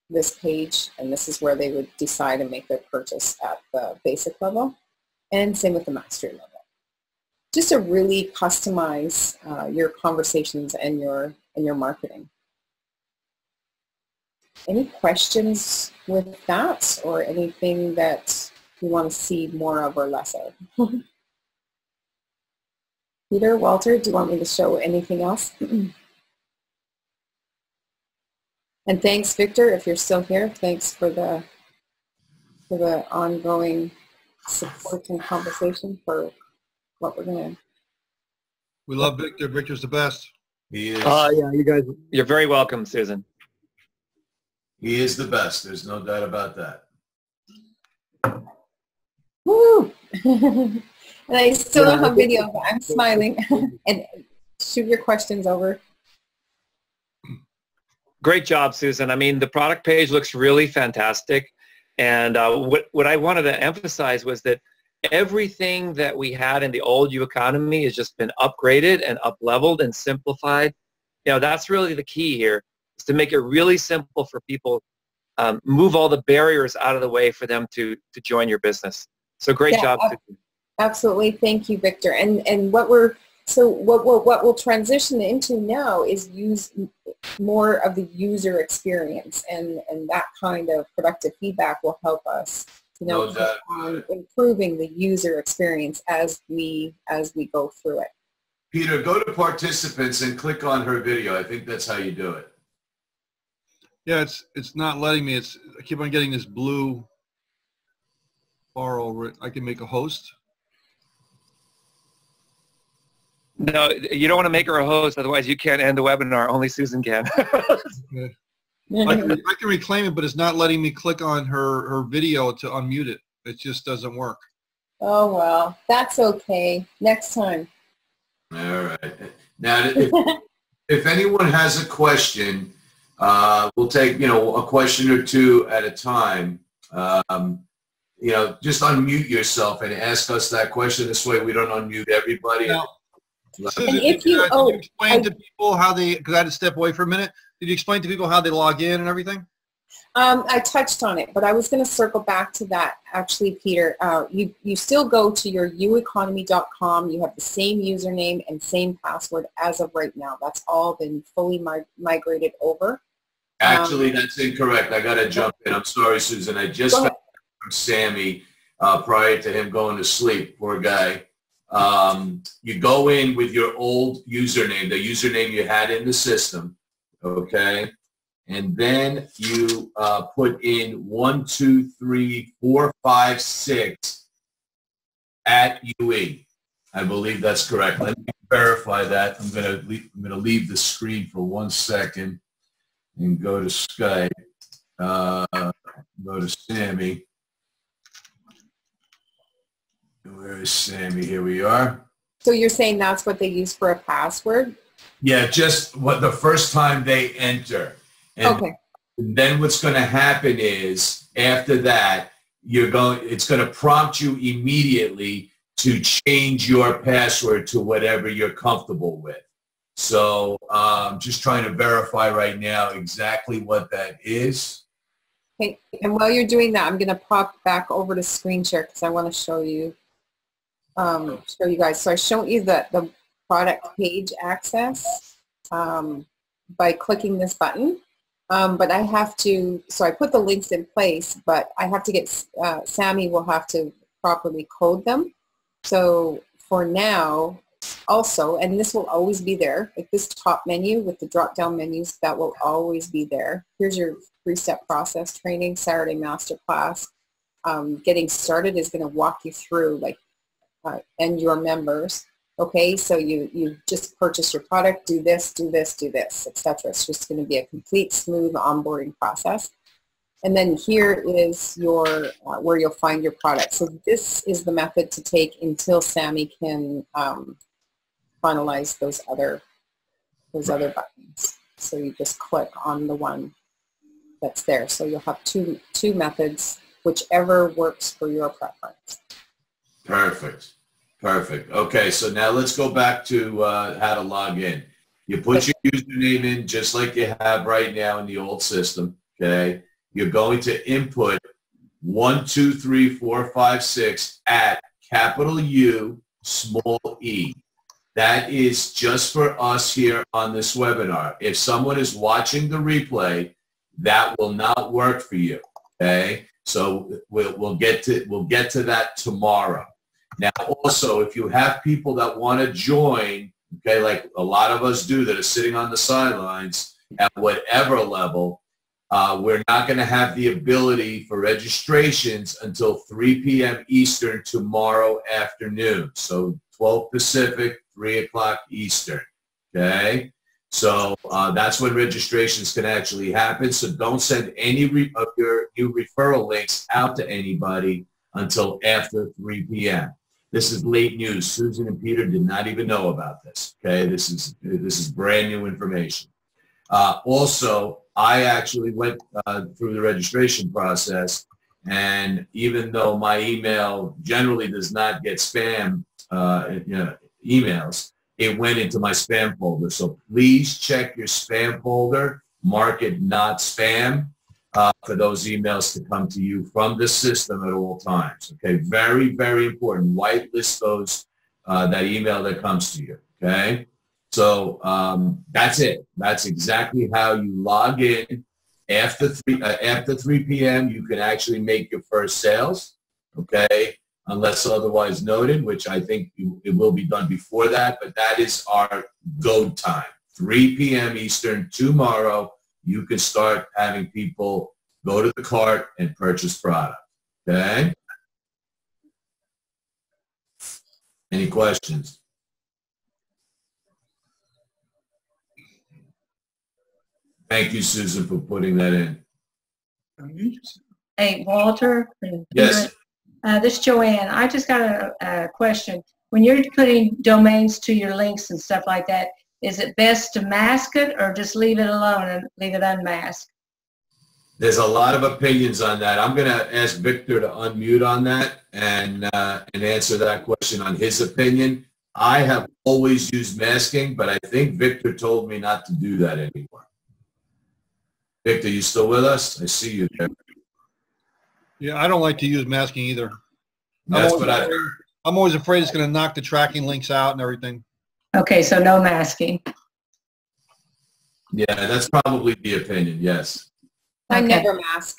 this page, and this is where they would decide and make their purchase at the basic level, and same with the mastery level. Just to really customize your conversations and your marketing. Any questions with that, or anything that you want to see more of or less of? Peter, Walter, do you want me to show anything else? And thanks, Victor, if you're still here. Thanks for the ongoing support and conversation for what we're going to. We love Victor. Victor's the best. He is. Yeah, you guys, you're very welcome, Susan. He is the best. There's no doubt about that. Woo! And I still don't have video, but I'm smiling. And shoot your questions over. Great job, Susan. I mean, the product page looks really fantastic. And what I wanted to emphasize was that everything that we had in the old U Economy has just been upgraded and up-leveled and simplified. You know, that's really the key here, is to make it really simple for people, move all the barriers out of the way for them to join your business. So great job. Absolutely. Thank you, Victor. And what we'll transition into now is use more of the user experience, and that kind of productive feedback will help us, you know, on improving the user experience as we go through it. Peter, go to participants and click on her video. I think that's how you do it. Yeah, it's not letting me. I keep on getting this blue bar over it. I can make a host. No, you don't want to make her a host, otherwise you can't end the webinar. Only Susan can. Okay. I can reclaim it, but it's not letting me click on her video to unmute it. It just doesn't work. Oh, well, that's okay. Next time. All right. Now, if anyone has a question, we'll take, a question or two at a time. Just unmute yourself and ask us that question. This way we don't unmute everybody. Now, Susan, and if did you explain to people how they, because I had to step away for a minute, did you explain to people how they log in and everything? I touched on it, but I was going to circle back to that. Actually, Peter, you still go to your ueconomy.com. You have the same username and same password as of right now. That's all been fully migrated over. Actually, that's incorrect. I got to jump in. I'm sorry, Susan. I just found from Sammy prior to him going to sleep. Poor guy. You go in with your old username, the username you had in the system, okay? And then you put in 1, 2, 3, 4, 5, 6 at UE. I believe that's correct. Let me verify that. I'm gonna leave the screen for 1 second and go to Skype. Go to Sammy. Where is Sammy? Here we are. So you're saying that's what they use for a password? Yeah, just what the first time they enter. And okay. Then what's going to happen is after that, it's going to prompt you immediately to change your password to whatever you're comfortable with. So I'm just trying to verify right now exactly what that is. Okay, and while you're doing that, I'm going to pop back over to screen share because I want to show you guys. So I showed you the product page access by clicking this button. But I have to, so I put the links in place, but I have to get, Sammy will have to properly code them. So for now, also, and this will always be there, like this top menu with the drop-down menus, that will always be there. Here's your 3-step process training, Saturday masterclass. Getting started is going to walk you through, like, and your members. Okay, so you just purchase your product, do this, etc. It's just going to be a complete, smooth onboarding process. And then here is your where you'll find your product. So this is the method to take until Sammy can finalize those other buttons. So you just click on the one that's there. So you'll have two methods, whichever works for your preference. Perfect. Perfect. Okay, so now let's go back to how to log in. You put your username in just like you have right now in the old system, okay? You're going to input 1, 2, 3, 4, 5, 6 at capital U, small e. That is just for us here on this webinar. If someone is watching the replay, that will not work for you, okay? So we'll get to that tomorrow. Now, also, if you have people that want to join, okay, like a lot of us do that are sitting on the sidelines at whatever level, we're not going to have the ability for registrations until 3 p.m. Eastern tomorrow afternoon. So 12 Pacific, 3 o'clock Eastern, okay? So that's when registrations can actually happen. So don't send any of your new referral links out to anybody until after 3 p.m. This is late news. Susan and Peter did not even know about this. Okay, this is brand new information. Also, I actually went through the registration process, and even though my email generally does not get spam emails, it went into my spam folder. So please check your spam folder. Mark it not spam. For those emails to come to you from the system at all times. Okay, very, very important. Whitelist those that email that comes to you. Okay, so that's it. That's exactly how you log in. After 3 p.m., you can actually make your first sales. Okay, unless otherwise noted, which I think it will be done before that. But that is our go time. 3 p.m. Eastern tomorrow. You can start having people go to the cart and purchase product, okay? Any questions? Thank you, Susan, for putting that in. Hey, Walter. Yes. This is Joanne. I just got a question. When you're putting domains to your links and stuff like that, is it best to mask it or just leave it alone and leave it unmasked? There's a lot of opinions on that. I'm going to ask Victor to unmute on that and answer that question on his opinion. I have always used masking, but I think Victor told me not to do that anymore. Victor, you still with us? I see you there. Yeah, I don't like to use masking either. That's what I'm always afraid it's going to knock the tracking links out and everything. Okay, so no masking. Yeah, that's probably the opinion, yes. I Okay. never mask.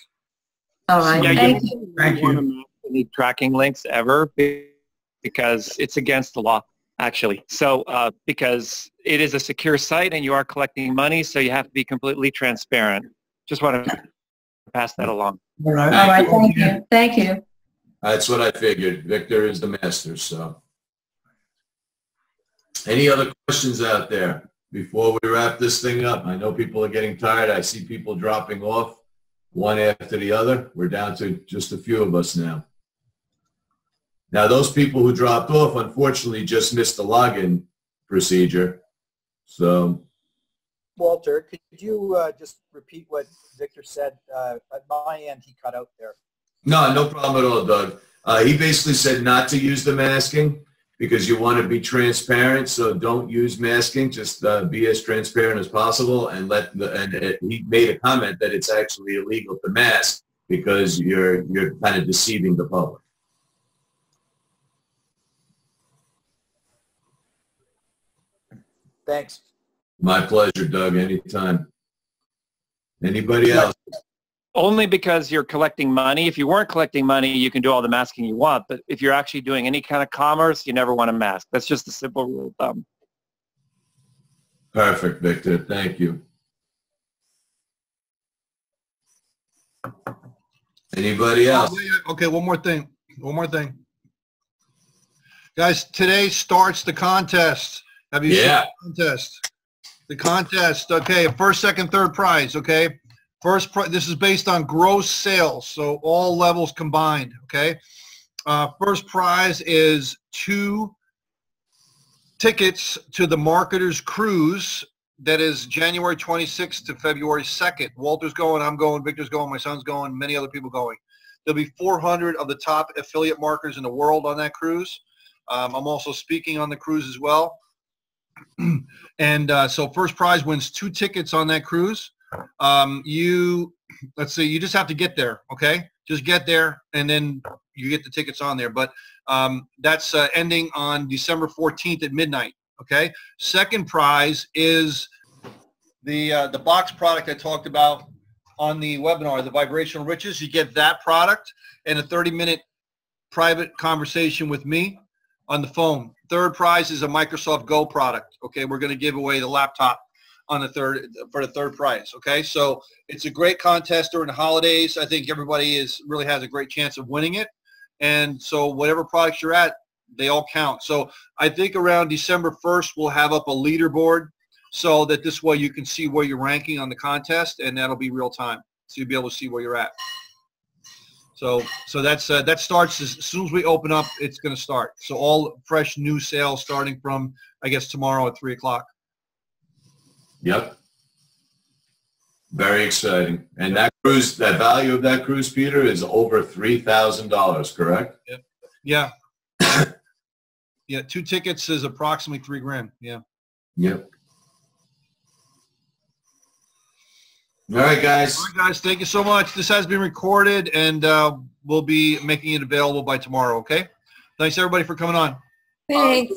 All right, Yeah, thank you. you don't want to mask any tracking links ever because it's against the law, actually. So because it is a secure site and you are collecting money, so you have to be completely transparent. Just want to pass that along. All right, thank you. Thank you. That's what I figured. Victor is the master, so. Any other questions out there before we wrap this thing up? I know people are getting tired. I see people dropping off one after the other. We're down to just a few of us now. Now, those people who dropped off, unfortunately, just missed the login procedure. So, Walter, could you just repeat what Victor said? At my end, he cut out there. no problem at all, Doug. He basically said not to use the masking because you want to be transparent. So don't use masking. Just be as transparent as possible. And he made a comment that it's actually illegal to mask because you're kind of deceiving the public. Thanks. My pleasure, Doug. Anytime. Anybody else? Only because you're collecting money. If you weren't collecting money, you can do all the masking you want. But if you're actually doing any kind of commerce, you never want to mask. That's just a simple rule of thumb. Perfect, Victor. Thank you. Anybody else? Okay, one more thing. Guys, today starts the contest. Have you seen the contest? The contest, okay, first, second, third prize, okay? This is based on gross sales, so all levels combined, okay? First prize is 2 tickets to the Marketers Cruise. That is January 26th to February 2nd. Walter's going, I'm going, Victor's going, my son's going, many other people going. There'll be 400 of the top affiliate marketers in the world on that cruise. I'm also speaking on the cruise as well. And so first prize wins 2 tickets on that cruise. Let's see, you just have to get there, okay? Just get there, and then you get the tickets on there. But that's ending on December 14th at midnight, okay? Second prize is the box product I talked about on the webinar, the Vibrational Riches. You get that product and a 30-minute private conversation with me on the phone. Third prize is a Microsoft Go product, okay? We're going to give away the laptop on the third prize, okay? So it's a great contest during the holidays. I think everybody really has a great chance of winning it. And so whatever products you're at, they all count. So I think around December 1st, we'll have up a leaderboard so that this way you can see where you're ranking on the contest, and that'll be real time. So you'll be able to see where you're at. So that starts as soon as we open up, it's going to start. So all fresh new sales starting from, I guess, tomorrow at 3 o'clock. Yep. Very exciting. And that cruise, that value of that cruise, Peter, is over $3,000, correct? Yep. Yeah. Yeah, 2 tickets is approximately $3,000. Yeah. Yep. All right, guys. All right, guys. Thank you so much. This has been recorded, and we'll be making it available by tomorrow, okay? Thanks, everybody, for coming on. Thanks.